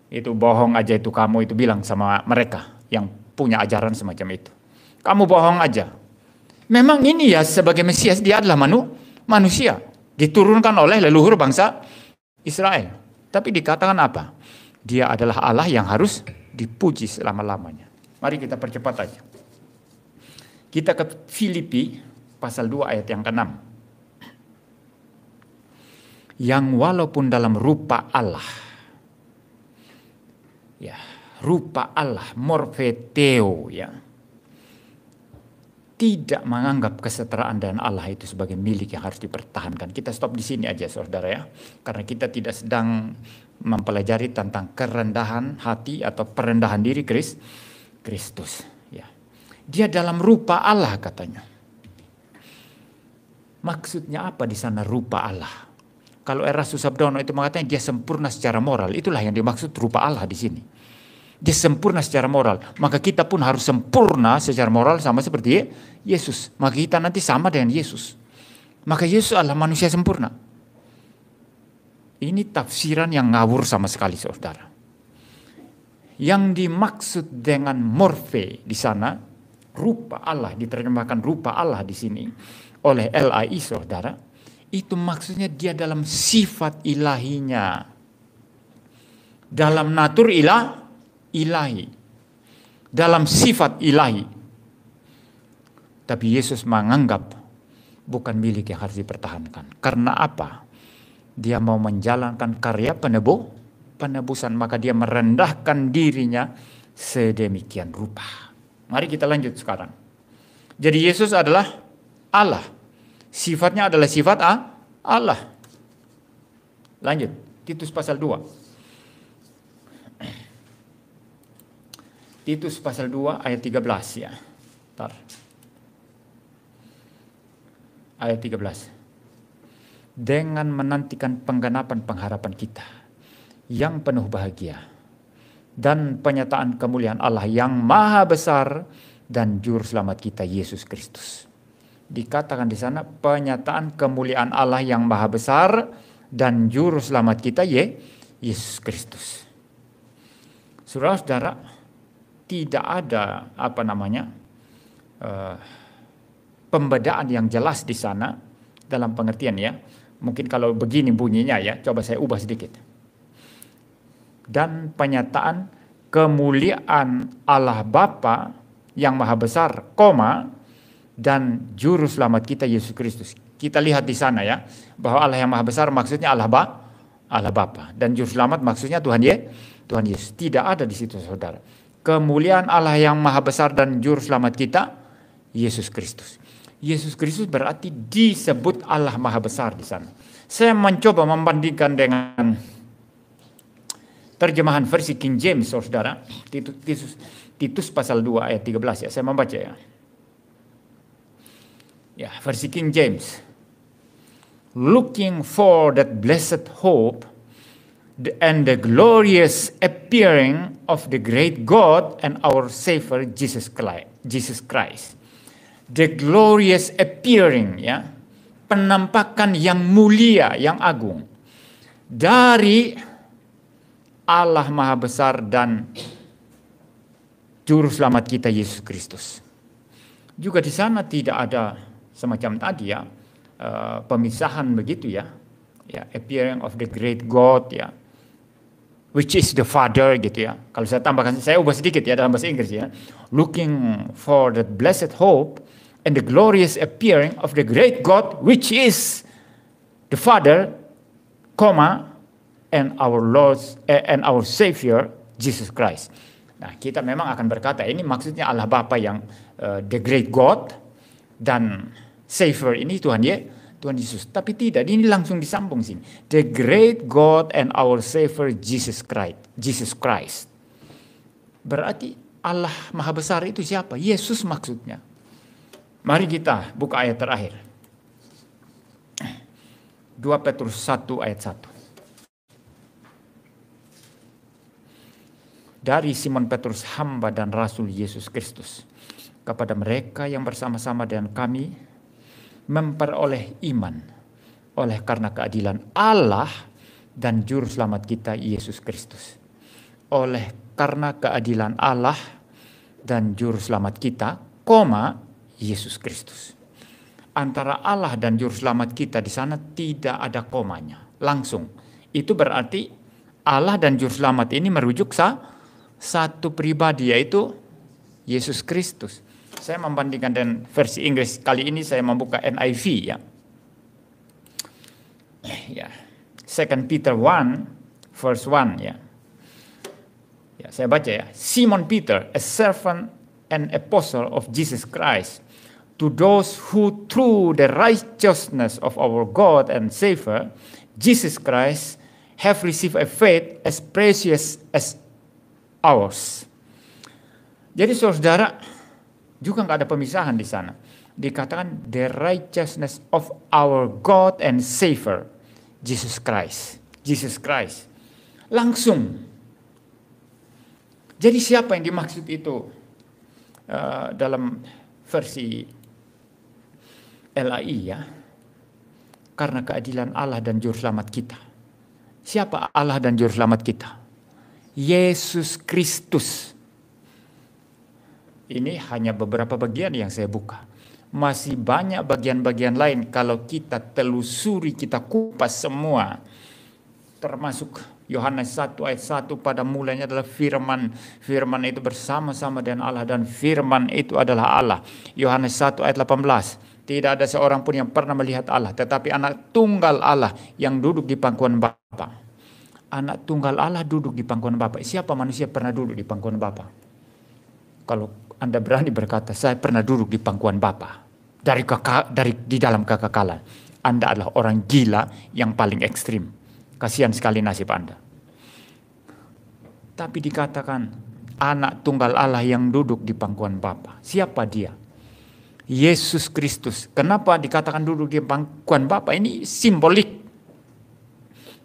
Speaker 1: Itu bohong aja itu kamu, itu bilang sama mereka yang punya ajaran semacam itu. Kamu bohong aja. Memang ini ya sebagai Mesias dia adalah manusia. Diturunkan oleh leluhur bangsa Israel. Tapi dikatakan apa? Dia adalah Allah yang harus dipuji selama-lamanya. Mari kita percepat aja. Kita ke Filipi pasal 2 ayat yang ke-6. Yang walaupun dalam rupa Allah. Ya, rupa Allah, morfeteo ya. Tidak menganggap kesetaraan dan Allah itu sebagai milik yang harus dipertahankan. Kita stop di sini aja saudara ya. Karena kita tidak sedang mempelajari tentang kerendahan hati atau perendahan diri Kristus. Ya. Dia dalam rupa Allah katanya. Maksudnya apa di sana rupa Allah? Kalau Erastus Sabdono itu mengatakan dia sempurna secara moral. Itulah yang dimaksud rupa Allah di sini. Dia sempurna secara moral. Maka kita pun harus sempurna secara moral sama seperti Yesus. Maka kita nanti sama dengan Yesus. Maka Yesus adalah manusia sempurna. Ini tafsiran yang ngawur sama sekali saudara. Yang dimaksud dengan morfe di sana, rupa Allah, diterjemahkan rupa Allah di sini oleh LAI saudara, itu maksudnya dia dalam sifat ilahinya. Dalam natur ilahi, dalam sifat ilahi. Tapi Yesus menganggap bukan milik yang harus dipertahankan. Karena apa? Dia mau menjalankan karya penebusan, maka dia merendahkan dirinya sedemikian rupa. Mari kita lanjut sekarang. Jadi Yesus adalah Allah. Sifatnya adalah sifat Allah. Lanjut, Titus pasal 2. Titus pasal 2 ayat 13 ya. Bentar. Ayat 13. Dengan menantikan penggenapan pengharapan kita yang penuh bahagia dan penyataan kemuliaan Allah yang maha besar dan juru selamat kita Yesus Kristus. Dikatakan di sana penyataan kemuliaan Allah yang maha besar dan juru selamat kita Yesus Kristus. Saudara-saudara, tidak ada pembedaan yang jelas di sana dalam pengertian ya. Mungkin kalau begini bunyinya ya, coba saya ubah sedikit. Dan penyataan kemuliaan Allah Bapa yang maha besar, dan juru selamat kita Yesus Kristus. Kita lihat di sana ya, bahwa Allah yang maha besar maksudnya Allah Bapa, dan juru selamat maksudnya Tuhan Yesus. Tidak ada di situ saudara. Kemuliaan Allah yang maha besar dan juru selamat kita Yesus Kristus. Yesus Kristus berarti disebut Allah maha besar di sana. Saya mencoba membandingkan dengan terjemahan versi King James saudara. Titus pasal 2 ayat 13 ya. Saya membaca ya. Ya, versi King James. Looking for that blessed hope and the glorious appearing of the great God and our Savior Jesus Christ. The glorious appearing, ya, penampakan yang mulia, yang agung dari Allah Maha Besar dan Juru Selamat kita Yesus Kristus. Juga di sana tidak ada semacam tadi, ya, pemisahan begitu, ya, appearing of the great God, ya, which is the Father, gitu ya. Kalau saya tambahkan, saya ubah sedikit ya dalam bahasa Inggris, ya. Looking for the blessed hope and the glorious appearing of the great God, which is the Father, and our Lord and our Savior Jesus Christ. Nah, kita memang akan berkata ini maksudnya Allah Bapa yang the great God dan Savior ini Tuhan Yesus. Tapi tidak, ini langsung disambung sini. The great God and our Savior Jesus Christ. Berarti Allah Maha Besar itu siapa? Yesus maksudnya. Mari kita buka ayat terakhir. 2 Petrus 1 ayat 1. Dari Simon Petrus, hamba dan rasul Yesus Kristus, kepada mereka yang bersama-sama dengan kami memperoleh iman oleh karena keadilan Allah dan Juru Selamat kita Yesus Kristus. Oleh karena keadilan Allah dan Juru Selamat kita, Yesus Kristus. Antara Allah dan Juru Selamat kita di sana tidak ada komanya, langsung. Itu berarti Allah dan Juru Selamat ini merujuk satu pribadi, yaitu Yesus Kristus. Saya membandingkan dengan versi Inggris. Kali ini saya membuka NIV, ya. 2 Peter 1 verse 1, ya. Saya baca, ya. Simon Peter, a servant and apostle of Jesus Christ, to those who through the righteousness of our God and Savior Jesus Christ have received a faith as precious as ours. Jadi saudara, juga nggak ada pemisahan di sana. Dikatakan the righteousness of our God and Savior Jesus Christ. Langsung. Jadi siapa yang dimaksud itu dalam versi LAI, ya? Karena keadilan Allah dan Juru Selamat kita. Siapa Allah dan Juru Selamat kita? Yesus Kristus. Ini hanya beberapa bagian yang saya buka. Masih banyak bagian-bagian lain kalau kita telusuri, kita kupas semua. Termasuk Yohanes 1 ayat 1, pada mulanya adalah firman. Firman itu bersama-sama dengan Allah dan firman itu adalah Allah. Yohanes 1 ayat 18. Tidak ada seorang pun yang pernah melihat Allah, tetapi anak tunggal Allah yang duduk di pangkuan Bapa. Anak tunggal Allah duduk di pangkuan Bapa. Siapa manusia pernah duduk di pangkuan Bapa? Kalau Anda berani berkata, saya pernah duduk di pangkuan Bapa di dalam kekekalan, Anda adalah orang gila yang paling ekstrim. Kasihan sekali nasib Anda. Tapi dikatakan anak tunggal Allah yang duduk di pangkuan Bapa. Siapa dia? Yesus Kristus. Kenapa dikatakan duduk di pangkuan Bapa? Ini simbolik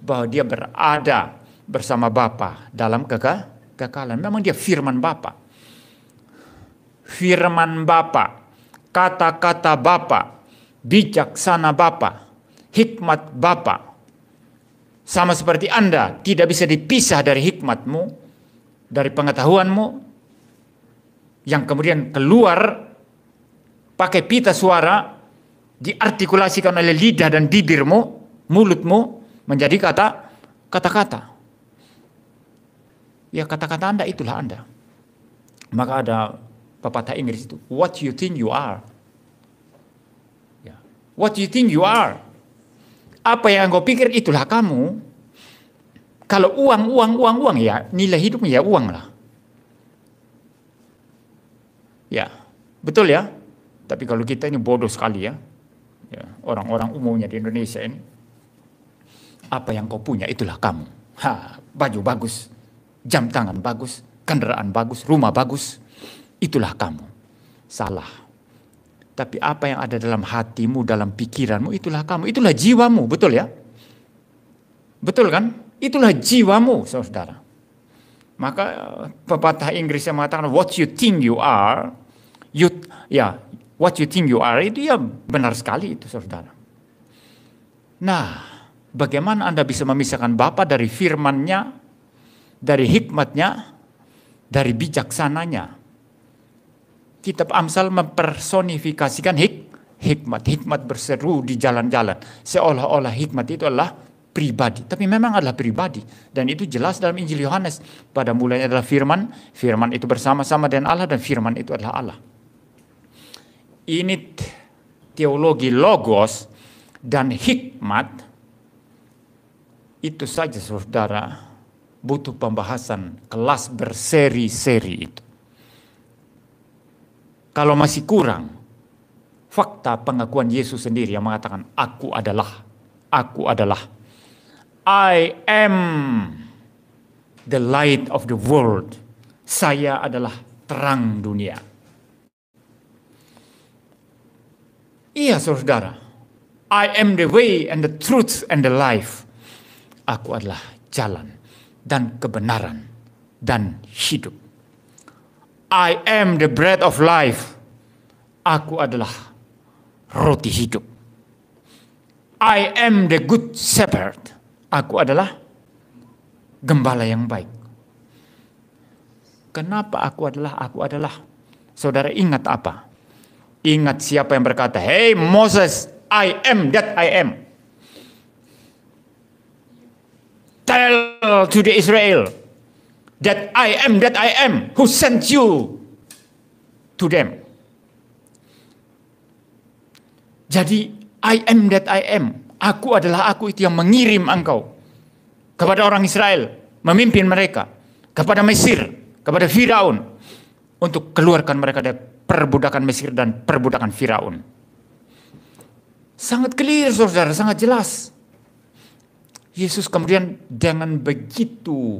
Speaker 1: bahwa dia berada bersama Bapa dalam kekekalan. Memang dia firman Bapa. Firman Bapa, kata-kata Bapa, bijaksana Bapa, hikmat Bapa. Sama seperti Anda tidak bisa dipisah dari hikmatmu, dari pengetahuanmu, yang kemudian keluar pakai pita suara, diartikulasikan oleh lidah dan bibirmu, mulutmu, menjadi kata-kata. Ya, kata-kata Anda itulah Anda. Maka ada pepatah Inggris itu, what you think you are. Ya. What you think you are. Apa yang kau pikir itulah kamu. Kalau uang, ya nilai hidupnya ya uang lah. Ya, betul ya. Tapi kalau kita ini bodoh sekali, ya. Orang-orang umumnya di Indonesia ini. Apa yang kau punya itulah kamu. Baju bagus, jam tangan bagus, kendaraan bagus, rumah bagus, itulah kamu. Salah. Tapi apa yang ada dalam hatimu, dalam pikiranmu, itulah kamu. Itulah jiwamu, betul ya? Betul kan?
Speaker 2: Itulah jiwamu, saudara. Maka pepatah Inggris yang mengatakan what you think you are, what you think you are itu ya benar sekali itu, saudara. Nah, bagaimana Anda bisa memisahkan Bapa dari firman-Nya, dari hikmat-Nya, dari bijaksananya? Kitab Amsal mempersonifikasikan hikmat. Hikmat berseru di jalan-jalan. Seolah-olah hikmat itu adalah pribadi. Tapi memang adalah pribadi. Dan itu jelas dalam Injil Yohanes. Pada mulanya adalah firman. Firman itu bersama-sama dengan Allah. Dan firman itu adalah Allah. Ini teologi logos dan hikmat. Itu saja, saudara, butuh pembahasan kelas berseri-seri itu. Kalau masih kurang, fakta pengakuan Yesus sendiri yang mengatakan, aku adalah. I am the light of the world. Saya adalah terang dunia. Iya, saudara. I am the way and the truth and the life. Aku adalah jalan dan kebenaran dan hidup. I am the bread of life. Aku adalah roti hidup. I am the good shepherd. Aku adalah gembala yang baik. Kenapa aku adalah? Saudara ingat apa? Ingat siapa yang berkata, hey Moses, I am that I am. Tell to the Israel that I am who sent you to them. Jadi I am that I am. Aku adalah aku itu yang mengirim engkau kepada orang Israel, memimpin mereka kepada Mesir, kepada Firaun, untuk keluarkan mereka dari perbudakan Mesir dan perbudakan Firaun. Sangat clear, saudara, sangat jelas. Yesus kemudian dengan begitu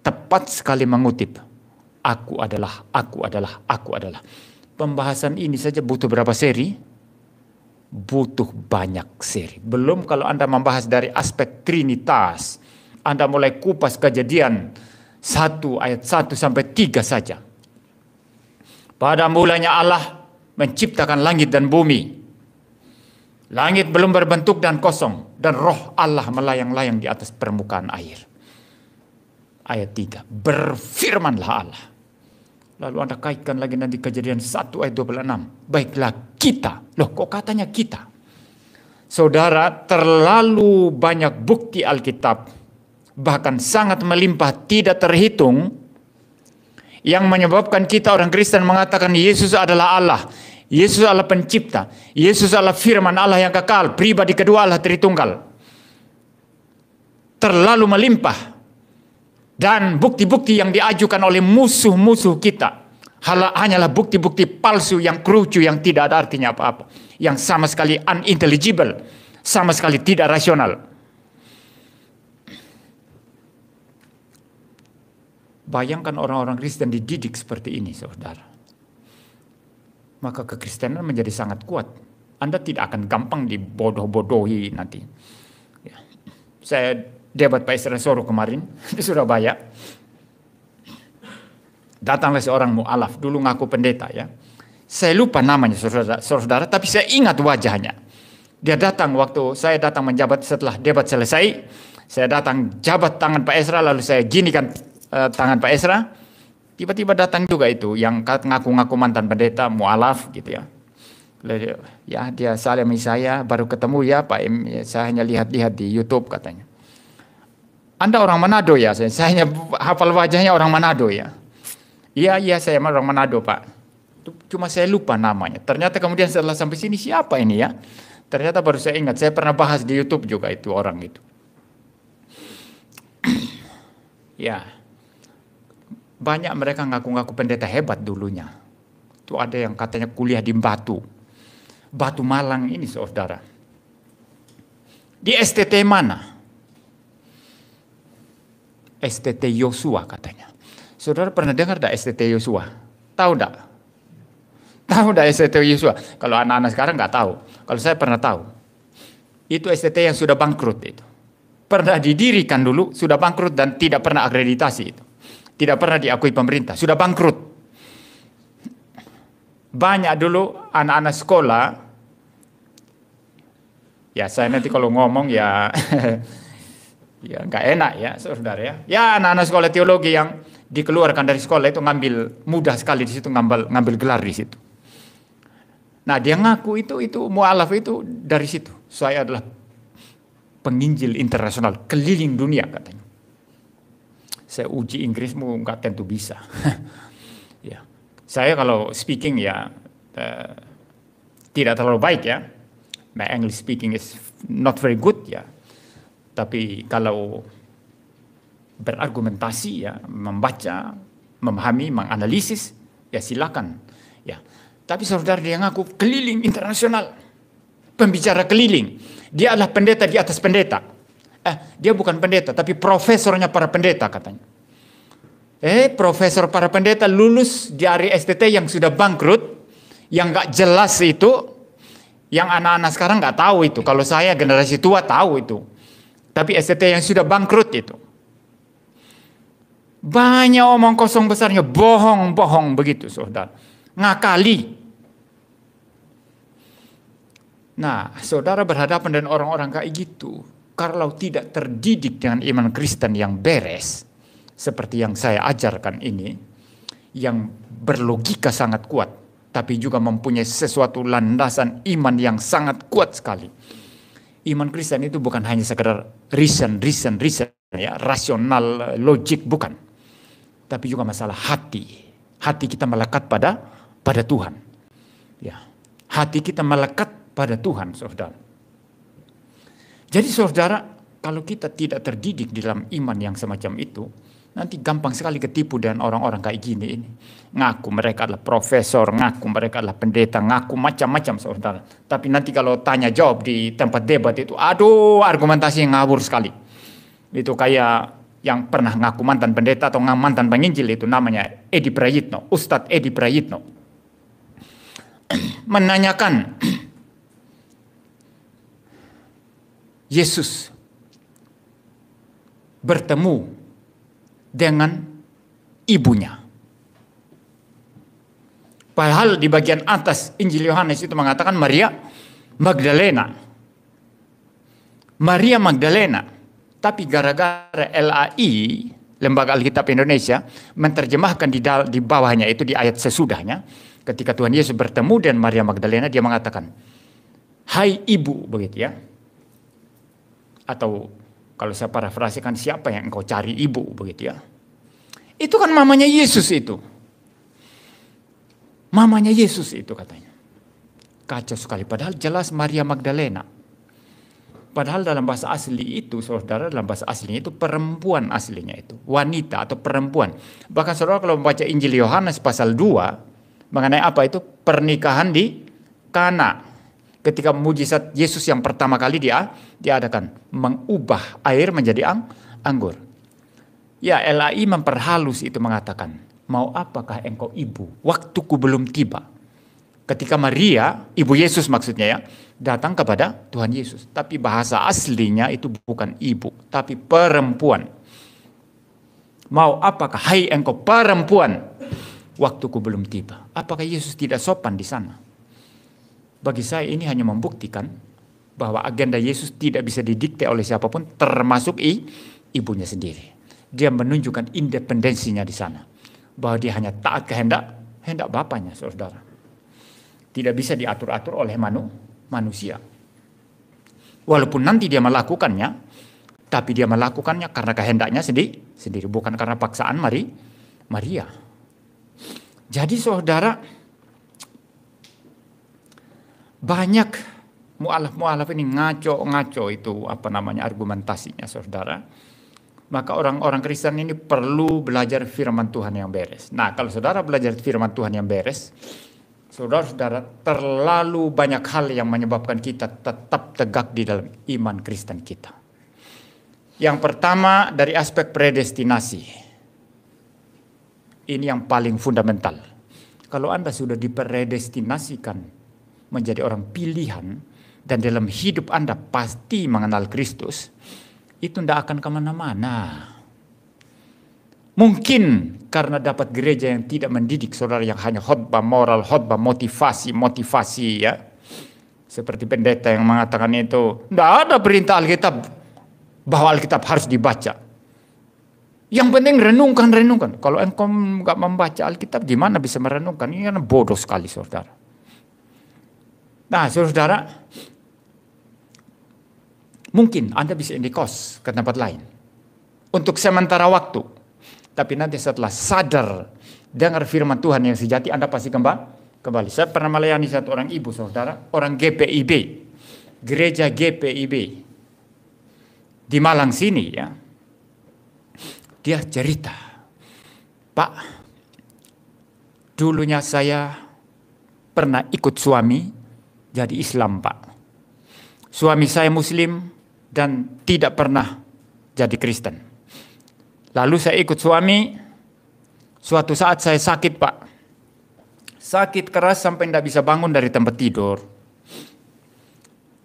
Speaker 2: tepat sekali mengutip, aku adalah. Pembahasan ini saja butuh berapa seri? Butuh banyak seri. Belum kalau Anda membahas dari aspek Trinitas, Anda mulai kupas Kejadian 1 ayat 1 sampai 3 saja. Pada mulanya Allah menciptakan langit dan bumi. Langit belum berbentuk dan kosong, dan roh Allah melayang-layang di atas permukaan air. Ayat 3, berfirmanlah Allah. Lalu Anda kaitkan lagi nanti Kejadian 1 ayat 26. Baiklah kita. Loh, kok katanya kita? Saudara, terlalu banyak bukti Alkitab, bahkan sangat melimpah tidak terhitung, yang menyebabkan kita orang Kristen mengatakan Yesus adalah Allah. Yesus adalah pencipta. Yesus adalah firman Allah yang kekal. Pribadi kedua Allah Tritunggal. Terlalu melimpah. Dan bukti-bukti yang diajukan oleh musuh-musuh kita hanyalah bukti-bukti palsu yang kerucu, yang tidak ada artinya apa-apa, yang sama sekali unintelligible, sama sekali tidak rasional. Bayangkan orang-orang Kristen dididik seperti ini, saudara. Maka kekristenan menjadi sangat kuat. Anda tidak akan gampang dibodoh-bodohi nanti. Ya. Saya debat Pak Isra Soro kemarin di Surabaya. Datanglah seorang mu'alaf, dulu ngaku pendeta ya. Saya lupa namanya saudara, tapi saya ingat wajahnya. Dia datang waktu saya datang menjabat setelah debat selesai. Saya datang jabat tangan Pak Esra, lalu saya ginikan tangan Pak Esra. Tiba-tiba datang juga itu yang ngaku-ngaku mantan pendeta mu'alaf gitu ya. Lalu, ya dia salami saya, baru ketemu ya Pak Im, ya, saya hanya lihat-lihat di YouTube katanya. Anda orang Manado ya? Saya hanya hafal wajahnya orang Manado ya. Iya saya orang Manado Pak. Cuma saya lupa namanya. Ternyata kemudian setelah sampai sini siapa ini ya? Ternyata baru saya ingat, saya pernah bahas di YouTube juga itu orang itu. Ya. Banyak mereka ngaku-ngaku pendeta hebat dulunya. Itu ada yang katanya kuliah di Batu Malang ini saudara. Di STT mana? STT Yosua katanya. Saudara pernah dengar enggak STT Yosua? Tahu enggak? Tahu enggak STT Yosua? Kalau anak-anak sekarang enggak tahu. Kalau saya pernah tahu. Itu STT yang sudah bangkrut itu. pernah didirikan dulu, sudah bangkrut dan tidak pernah akreditasi itu. Tidak pernah diakui pemerintah, sudah bangkrut. Banyak dulu anak-anak sekolah, ya saya nanti kalau ngomong ya ya nggak enak ya saudara ya. Ya anak-anak sekolah teologi yang dikeluarkan dari sekolah itu ngambil mudah sekali di situ, ngambil gelar di situ. Nah dia ngaku itu mualaf itu dari situ. Saya adalah penginjil internasional keliling dunia katanya. Saya uji Inggrismu nggak tentu bisa. Ya, saya kalau speaking ya tidak terlalu baik ya. My English speaking is not very good ya. Tapi kalau berargumentasi ya, membaca, memahami, menganalisis ya silakan. Ya, tapi saudara dia ngaku keliling internasional, pembicara keliling. Dia adalah pendeta di atas pendeta. Dia bukan pendeta, tapi profesornya para pendeta katanya. Profesor para pendeta lulus dari STT yang sudah bangkrut, yang nggak jelas itu, yang anak-anak sekarang nggak tahu itu. Kalau saya generasi tua tahu itu, tapi STT yang sudah bangkrut itu. Banyak omong kosong besarnya, bohong begitu saudara, ngakali. Nah, saudara berhadapan dengan orang-orang kayak gitu, kalau tidak terdidik dengan iman Kristen yang beres, seperti yang saya ajarkan ini, yang berlogika sangat kuat, tapi juga mempunyai sesuatu landasan iman yang sangat kuat sekali. Iman Kristen itu bukan hanya sekedar reason, ya, rasional, logik, bukan. Tapi juga masalah hati. Hati kita melekat pada Tuhan. Ya, hati kita melekat pada Tuhan, saudara. Jadi saudara, kalau kita tidak terdidik di dalam iman yang semacam itu, nanti gampang sekali ketipu dengan orang-orang kayak gini ini. Ngaku mereka adalah profesor, ngaku mereka adalah pendeta, ngaku macam-macam saudara. Tapi nanti kalau tanya jawab di tempat debat itu, aduh argumentasi yang ngawur sekali. Itu kayak yang pernah ngaku mantan pendeta atau mantan penginjil itu namanya Edi Prayitno, Ustadz Edi Prayitno. Menanyakan Yesus bertemu dengan ibunya. Padahal di bagian atas Injil Yohanes itu mengatakan Maria Magdalena. Maria Magdalena. Tapi gara-gara LAI, Lembaga Alkitab Indonesia, menerjemahkan di bawahnya itu di ayat sesudahnya, ketika Tuhan Yesus bertemu dengan Maria Magdalena, dia mengatakan, "Hai ibu," begitu ya. Atau kalau saya parafrasikan, siapa yang engkau cari ibu, begitu ya. Itu kan mamanya Yesus itu. Mamanya Yesus itu katanya. Kacau sekali, padahal jelas Maria Magdalena. Padahal dalam bahasa asli itu, saudara, dalam bahasa aslinya itu perempuan aslinya itu. Wanita atau perempuan. Bahkan saudara kalau membaca Injil Yohanes pasal 2, mengenai apa itu? Pernikahan di Kana. Ketika mujizat Yesus yang pertama kali diadakan, mengubah air menjadi anggur. Ya, LAI memperhalus itu mengatakan, "Mau apakah engkau ibu? Waktuku belum tiba." Ketika Maria, ibu Yesus maksudnya ya, datang kepada Tuhan Yesus. Tapi bahasa aslinya itu bukan ibu, tapi perempuan. "Mau apakah, hai engkau perempuan? Waktuku belum tiba." Apakah Yesus tidak sopan di sana? Bagi saya ini hanya membuktikan bahwa agenda Yesus tidak bisa didikte oleh siapapun, termasuk ibunya sendiri. Dia menunjukkan independensinya di sana, bahwa dia hanya taat kehendak Bapaknya, saudara. Tidak bisa diatur-atur oleh manusia. Walaupun nanti dia melakukannya, tapi dia melakukannya karena kehendaknya sendiri, bukan karena paksaan Maria. Jadi saudara, banyak mu'alaf ini ngaco itu argumentasinya, saudara. Maka orang-orang Kristen ini perlu belajar firman Tuhan yang beres. Nah, kalau saudara belajar firman Tuhan yang beres, saudara-saudara, terlalu banyak hal yang menyebabkan kita tetap tegak di dalam iman Kristen kita. Yang pertama dari aspek predestinasi. Ini yang paling fundamental. Kalau Anda sudah dipredestinasikan menjadi orang pilihan dan dalam hidup Anda pasti mengenal Kristus, itu tidak akan kemana-mana. Mungkin karena dapat gereja yang tidak mendidik saudara, yang hanya khotbah moral, khotbah motivasi ya. Seperti pendeta yang mengatakan itu, tidak ada perintah Alkitab bahwa Alkitab harus dibaca. Yang penting renungkan. Kalau engkau nggak membaca Alkitab, gimana bisa merenungkan? Ini kan bodoh sekali saudara. Nah saudara, mungkin Anda bisa indikos ke tempat lain untuk sementara waktu. Tapi nanti setelah sadar dengar firman Tuhan yang sejati, Anda pasti kembali. Saya pernah melayani satu orang ibu saudara, orang GPIB, gereja GPIB di Malang sini ya. Dia cerita, Pak, dulunya saya pernah ikut suami jadi Islam Pak. Suami saya Muslim dan tidak pernah jadi Kristen. Lalu saya ikut suami, suatu saat saya sakit Pak. Sakit keras sampai tidak bisa bangun dari tempat tidur.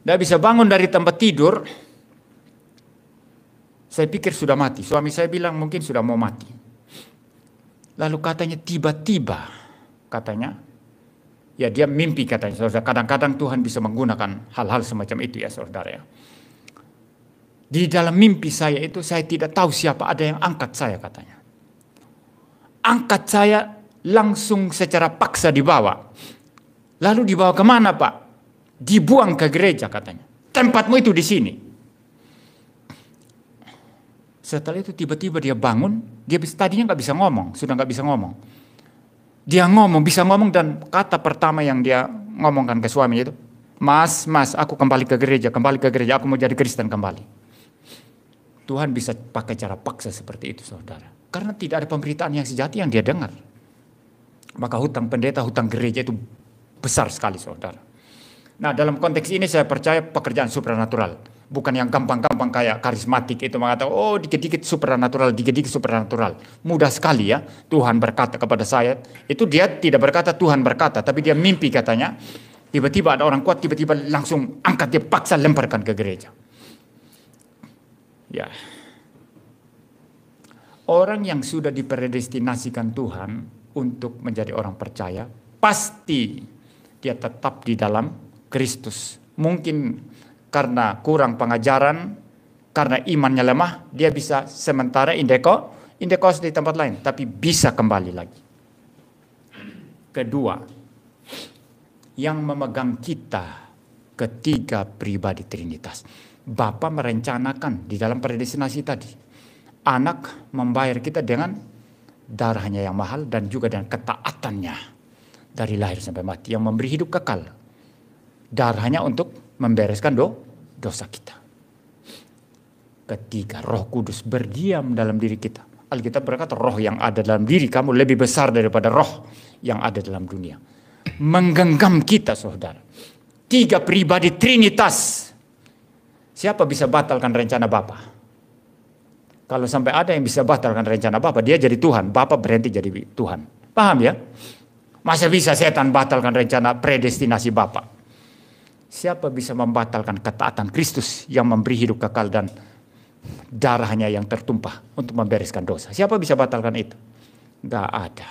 Speaker 2: Tidak bisa bangun dari tempat tidur. Saya pikir sudah mati. Suami saya bilang mungkin sudah mau mati. Lalu katanya tiba-tiba, katanya, ya dia mimpi katanya. Saudara, kadang-kadang Tuhan bisa menggunakan hal-hal semacam itu ya saudara ya. Di dalam mimpi saya itu saya tidak tahu siapa, ada yang angkat saya katanya. Angkat saya langsung secara paksa dibawa. Lalu dibawa kemana Pak? Dibuang ke gereja katanya. Tempatmu itu di sini. Setelah itu tiba-tiba dia bangun, dia tadinya nggak bisa ngomong, sudah nggak bisa ngomong. Dia bisa ngomong dan kata pertama yang dia ngomongkan ke suaminya itu, Mas, aku kembali ke gereja, aku mau jadi Kristen kembali. Tuhan bisa pakai cara paksa seperti itu saudara. Karena tidak ada pemberitaan yang sejati yang dia dengar. Maka hutang pendeta, hutang gereja itu besar sekali saudara. Nah dalam konteks ini saya percaya pekerjaan supranatural. Bukan yang gampang-gampang kayak karismatik itu mengatakan, oh dikit-dikit supranatural. Mudah sekali ya, Tuhan berkata kepada saya. Itu dia tidak berkata Tuhan berkata, tapi dia mimpi katanya. Tiba-tiba ada orang kuat, tiba-tiba langsung angkat, dia paksa lemparkan ke gereja. Ya, orang yang sudah dipredestinasikan Tuhan untuk menjadi orang percaya, pasti dia tetap di dalam Kristus. Mungkin karena kurang pengajaran, karena imannya lemah, dia bisa sementara indekos di tempat lain, tapi bisa kembali lagi. Kedua, yang memegang kita ketiga pribadi Trinitas. Bapa merencanakan di dalam predestinasi tadi. Anak membayar kita dengan darahnya yang mahal dan juga dengan ketaatannya dari lahir sampai mati yang memberi hidup kekal. Darahnya untuk membereskan dosa kita. Ketiga, Roh Kudus berdiam dalam diri kita. Alkitab berkata roh yang ada dalam diri kamu lebih besar daripada roh yang ada dalam dunia. Menggenggam kita saudara. Tiga pribadi Trinitas. Siapa bisa batalkan rencana Bapa? Kalau sampai ada yang bisa batalkan rencana Bapa, dia jadi Tuhan. Bapa berhenti jadi Tuhan. Paham ya? Masa bisa setan batalkan rencana predestinasi Bapa? Siapa bisa membatalkan ketaatan Kristus yang memberi hidup kekal dan darahnya yang tertumpah untuk membereskan dosa? Siapa bisa batalkan itu? Gak ada.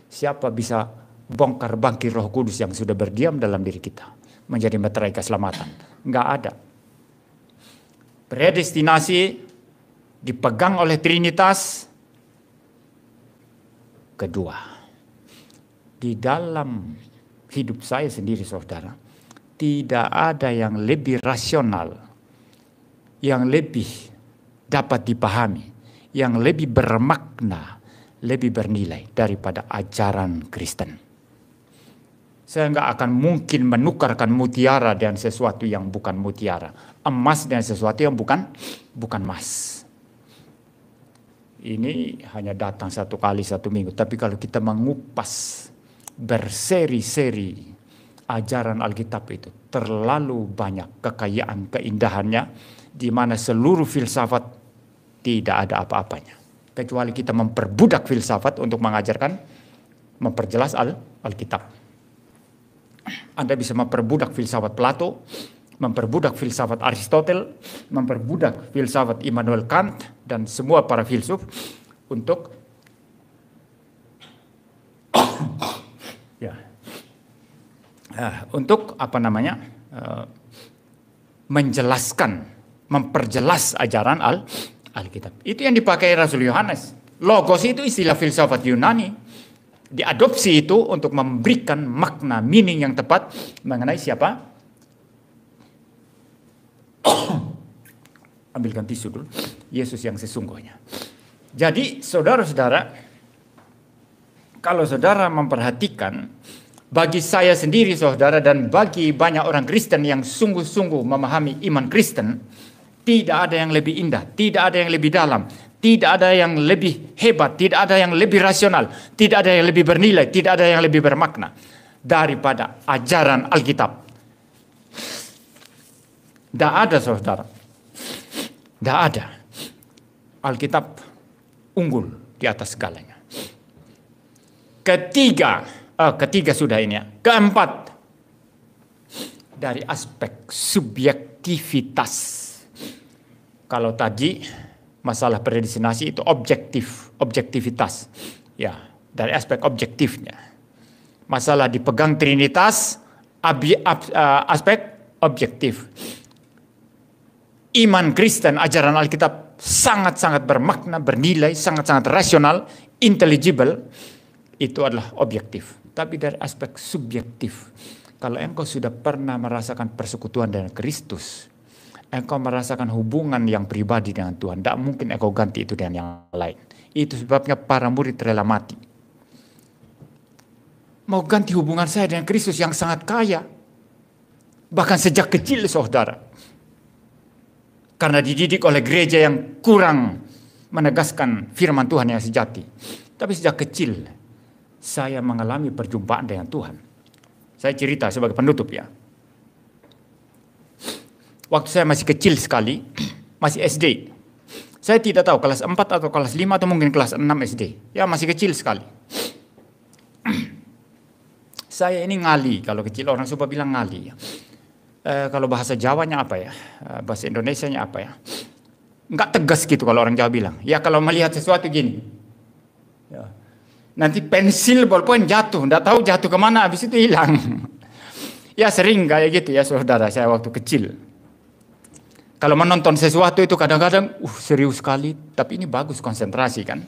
Speaker 2: Siapa bisa bongkar bangkir Roh Kudus yang sudah berdiam dalam diri kita menjadi meterai keselamatan? Gak ada. Predestinasi dipegang oleh Trinitas. Kedua, di dalam hidup saya sendiri saudara, tidak ada yang lebih rasional, yang lebih dapat dipahami, yang lebih bermakna, lebih bernilai daripada ajaran Kristen. Saya nggak akan mungkin menukarkan mutiara dengan sesuatu yang bukan mutiara, emas dengan sesuatu yang bukan emas. Ini hanya datang satu kali satu minggu, tapi kalau kita mengupas berseri-seri ajaran Alkitab itu terlalu banyak kekayaan keindahannya, di mana seluruh filsafat tidak ada apa-apanya, kecuali kita memperbudak filsafat untuk mengajarkan, memperjelas Alkitab. Anda bisa memperbudak filsafat Plato memperbudak filsafat Aristoteles, memperbudak filsafat Immanuel Kant dan semua para filsuf untuk untuk menjelaskan, memperjelas ajaran Alkitab. Itu yang dipakai Rasul Yohanes. Logos itu istilah filsafat Yunani. Diadopsi itu untuk memberikan makna, meaning yang tepat mengenai siapa? Ambilkan tisu dulu. Yesus yang sesungguhnya. Jadi saudara-saudara, kalau saudara memperhatikan, bagi saya sendiri saudara dan bagi banyak orang Kristen yang sungguh-sungguh memahami iman Kristen, tidak ada yang lebih indah, tidak ada yang lebih dalam, tidak ada yang lebih hebat, tidak ada yang lebih rasional, tidak ada yang lebih bernilai, tidak ada yang lebih bermakna daripada ajaran Alkitab. Tidak ada saudara, tidak ada. Alkitab unggul di atas segalanya. Ketiga sudah ini ya. Keempat, dari aspek subjektivitas. Kalau tadi masalah predestinasi itu objektivitas. Ya, dari aspek objektifnya. Masalah dipegang Trinitas, aspek objektif. Iman Kristen, ajaran Alkitab sangat-sangat bermakna, bernilai, sangat-sangat rasional, intelligible. Itu adalah objektif. Tapi dari aspek subjektif, kalau engkau sudah pernah merasakan persekutuan dengan Kristus, engkau merasakan hubungan yang pribadi dengan Tuhan, tidak mungkin engkau ganti itu dengan yang lain. Itu sebabnya para murid rela mati. Mau ganti hubungan saya dengan Kristus yang sangat kaya, bahkan sejak kecil saudara, karena dididik oleh gereja yang kurang menegaskan firman Tuhan yang sejati. Tapi sejak kecil saya mengalami perjumpaan dengan Tuhan. Saya cerita sebagai penutup ya. Waktu saya masih kecil sekali, masih SD. Saya tidak tahu kelas 4 atau kelas 5 atau mungkin kelas 6 SD. Ya masih kecil sekali. Saya ini ngali, kalau kecil orang suka bilang ngali. Kalau bahasa Jawanya apa ya? Bahasa Indonesianya apa ya? Enggak tegas gitu kalau orang Jawa bilang. Ya kalau melihat sesuatu gini. Ya. Nanti pensil bolpen jatuh, enggak tahu jatuh kemana, habis itu hilang. Ya sering kayak gitu ya saudara, saya waktu kecil. Kalau menonton sesuatu itu kadang-kadang, serius sekali, tapi ini bagus konsentrasi kan.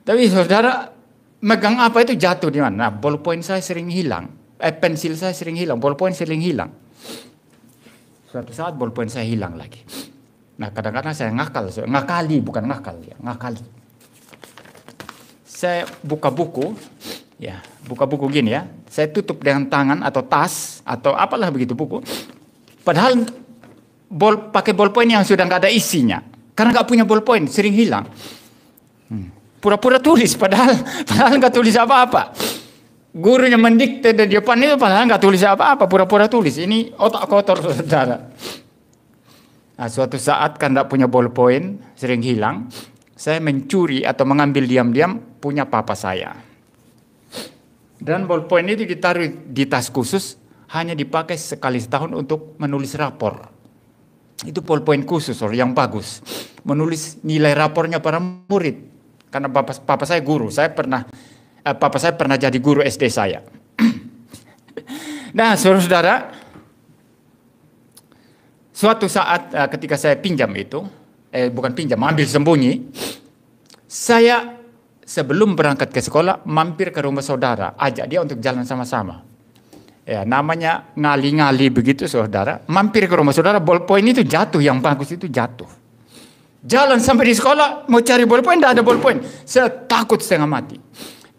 Speaker 2: Tapi saudara, megang apa itu jatuh di mana? Nah, bolpen saya sering hilang, pensil saya sering hilang, bolpen sering hilang. Suatu saat bolpen saya hilang lagi. Nah kadang-kadang saya ngakali, bukan ngakal ya, ngakali. Saya buka buku, ya buka buku gini ya. Saya tutup dengan tangan atau tas atau apalah begitu buku. Padahal pakai bolpen yang sudah nggak ada isinya, karena nggak punya bolpen, sering hilang. Pura-pura tulis, padahal nggak tulis apa-apa. Gurunya mendikte di depan itu, padahal nggak tulis apa-apa, pura-pura tulis. Ini otak kotor saudara. Nah, suatu saat kan nggak punya bolpen, sering hilang. Saya mencuri atau mengambil diam-diam punya papa saya. Dan bolpen itu ditaruh di tas khusus, hanya dipakai sekali setahun untuk menulis rapor. Itu bolpen khusus yang bagus. Menulis nilai rapornya para murid. Karena papa saya guru, papa saya pernah jadi guru SD saya. Nah saudara, suatu saat ketika saya pinjam itu, bukan pinjam, ambil sembunyi. Saya sebelum berangkat ke sekolah mampir ke rumah saudara, ajak dia untuk jalan sama-sama. Ya, namanya ngali-ngali begitu saudara. Mampir ke rumah saudara, bolpen itu jatuh, yang bagus itu jatuh. Jalan sampai di sekolah, mau cari bolpen, tidak ada bolpen. Saya takut setengah mati.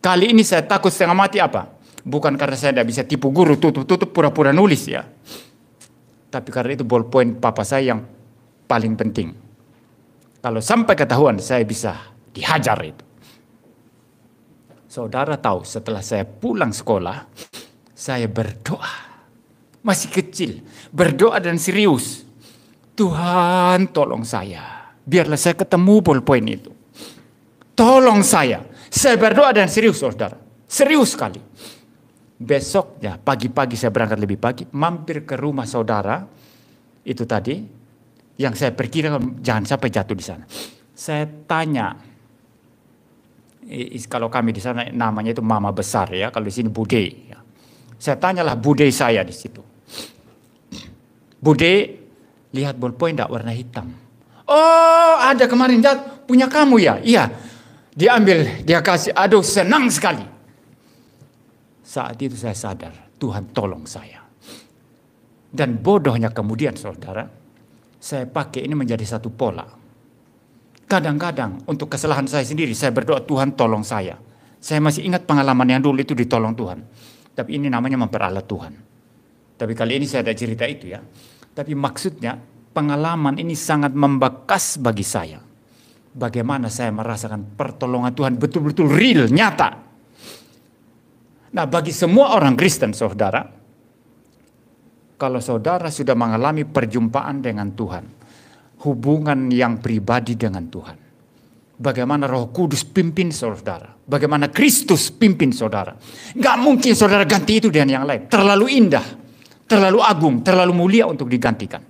Speaker 2: Kali ini saya takut setengah mati apa? Bukan karena saya tidak bisa tipu guru, tutup pura-pura nulis ya. Tapi karena itu bolpen papa saya yang paling penting. Kalau sampai ketahuan, saya bisa dihajar itu. Saudara tahu, setelah saya pulang sekolah, saya berdoa. Masih kecil, berdoa dan serius. Tuhan tolong saya, biarlah saya ketemu bolpen itu. Tolong saya berdoa dan serius saudara. Serius sekali. Besoknya pagi-pagi saya berangkat lebih pagi, mampir ke rumah saudara itu tadi, yang saya perkirakan jangan sampai jatuh di sana. Saya tanya, kalau kami di sana namanya itu mama besar ya, kalau di sini bude. Ya. Saya tanyalah bude saya di situ. Bude, lihat ballpoint enggak warna hitam? Oh, ada kemarin punya kamu ya? Iya. Dia ambil, dia kasih, aduh senang sekali. Saat itu saya sadar, Tuhan tolong saya. Dan bodohnya kemudian saudara, saya pakai ini menjadi satu pola. Kadang-kadang untuk kesalahan saya sendiri, saya berdoa Tuhan tolong saya. Saya masih ingat pengalaman yang dulu itu ditolong Tuhan. Tapi ini namanya memperalat Tuhan. Tapi kali ini saya ada cerita itu ya. Tapi maksudnya pengalaman ini sangat membekas bagi saya. Bagaimana saya merasakan pertolongan Tuhan betul-betul real, nyata. Nah bagi semua orang Kristen saudara, kalau saudara sudah mengalami perjumpaan dengan Tuhan, hubungan yang pribadi dengan Tuhan, bagaimana Roh Kudus pimpin saudara, bagaimana Kristus pimpin saudara, nggak mungkin saudara ganti itu dengan yang lain. Terlalu indah, terlalu agung, terlalu mulia untuk digantikan.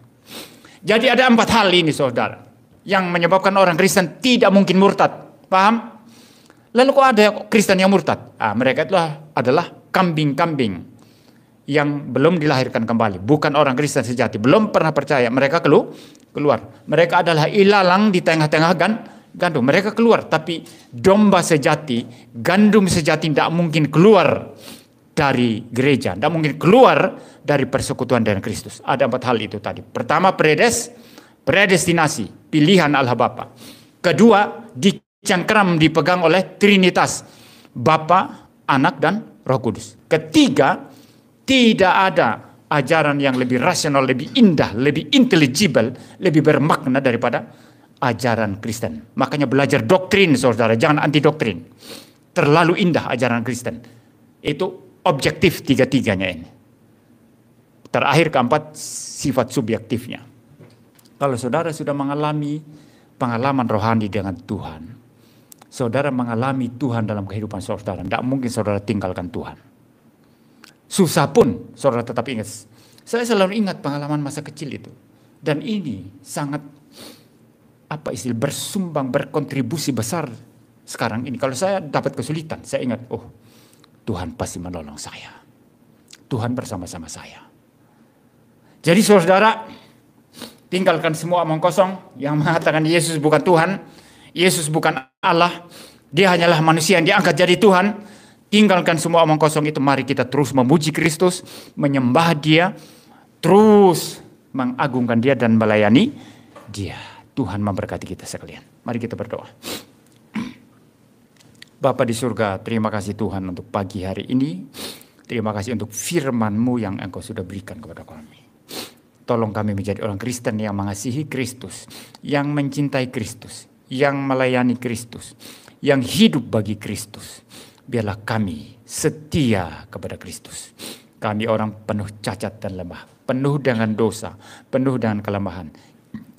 Speaker 2: Jadi ada 4 hal ini saudara, yang menyebabkan orang Kristen tidak mungkin murtad. Paham? Lalu kok ada Kristen yang murtad? Mereka itu adalah kambing-kambing yang belum dilahirkan kembali. Bukan orang Kristen sejati. Belum pernah percaya. Mereka keluar. Mereka adalah ilalang di tengah-tengah gandum. Mereka keluar. Tapi domba sejati, gandum sejati tidak mungkin keluar dari gereja. Tidak mungkin keluar dari persekutuan dengan Kristus. Ada 4 hal itu tadi. Pertama, predestinasi. Pilihan Allah Bapa. Kedua, dicengkram dipegang oleh Trinitas. Bapa, Anak, dan Roh Kudus. Ketiga, tidak ada ajaran yang lebih rasional, lebih indah, lebih intelligible, lebih bermakna daripada ajaran Kristen. Makanya belajar doktrin saudara, jangan anti doktrin. Terlalu indah ajaran Kristen. Itu objektif tiga-tiganya ini. Terakhir keempat, sifat subjektifnya. Kalau saudara sudah mengalami pengalaman rohani dengan Tuhan, saudara mengalami Tuhan dalam kehidupan saudara, tidak mungkin saudara tinggalkan Tuhan. Susah pun saudara tetap ingat. Saya selalu ingat pengalaman masa kecil itu. Dan ini sangat bersumbang, berkontribusi besar sekarang ini. Kalau saya dapat kesulitan, saya ingat, oh Tuhan pasti menolong saya. Tuhan bersama-sama saya. Jadi saudara, tinggalkan semua omong kosong yang mengatakan Yesus bukan Tuhan, Yesus bukan Allah, dia hanyalah manusia yang diangkat jadi Tuhan. Tinggalkan semua omong kosong itu, mari kita terus memuji Kristus, menyembah Dia, terus mengagungkan Dia dan melayani Dia. Tuhan memberkati kita sekalian. Mari kita berdoa. Bapa di surga, terima kasih Tuhan untuk pagi hari ini. Terima kasih untuk firman-Mu yang Engkau sudah berikan kepada kami. Tolong kami menjadi orang Kristen yang mengasihi Kristus, yang mencintai Kristus, yang melayani Kristus, yang hidup bagi Kristus. Biarlah kami setia kepada Kristus. Kami orang penuh cacat dan lemah, penuh dengan dosa, penuh dengan kelemahan.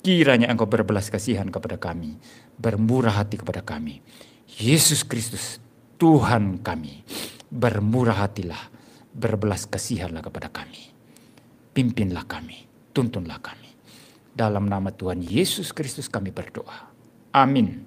Speaker 2: Kiranya Engkau berbelas kasihan kepada kami, bermurah hati kepada kami. Yesus Kristus, Tuhan kami, bermurah hatilah, berbelas kasihanlah kepada kami. Pimpinlah kami, tuntunlah kami. Dalam nama Tuhan Yesus Kristus kami berdoa. Amin.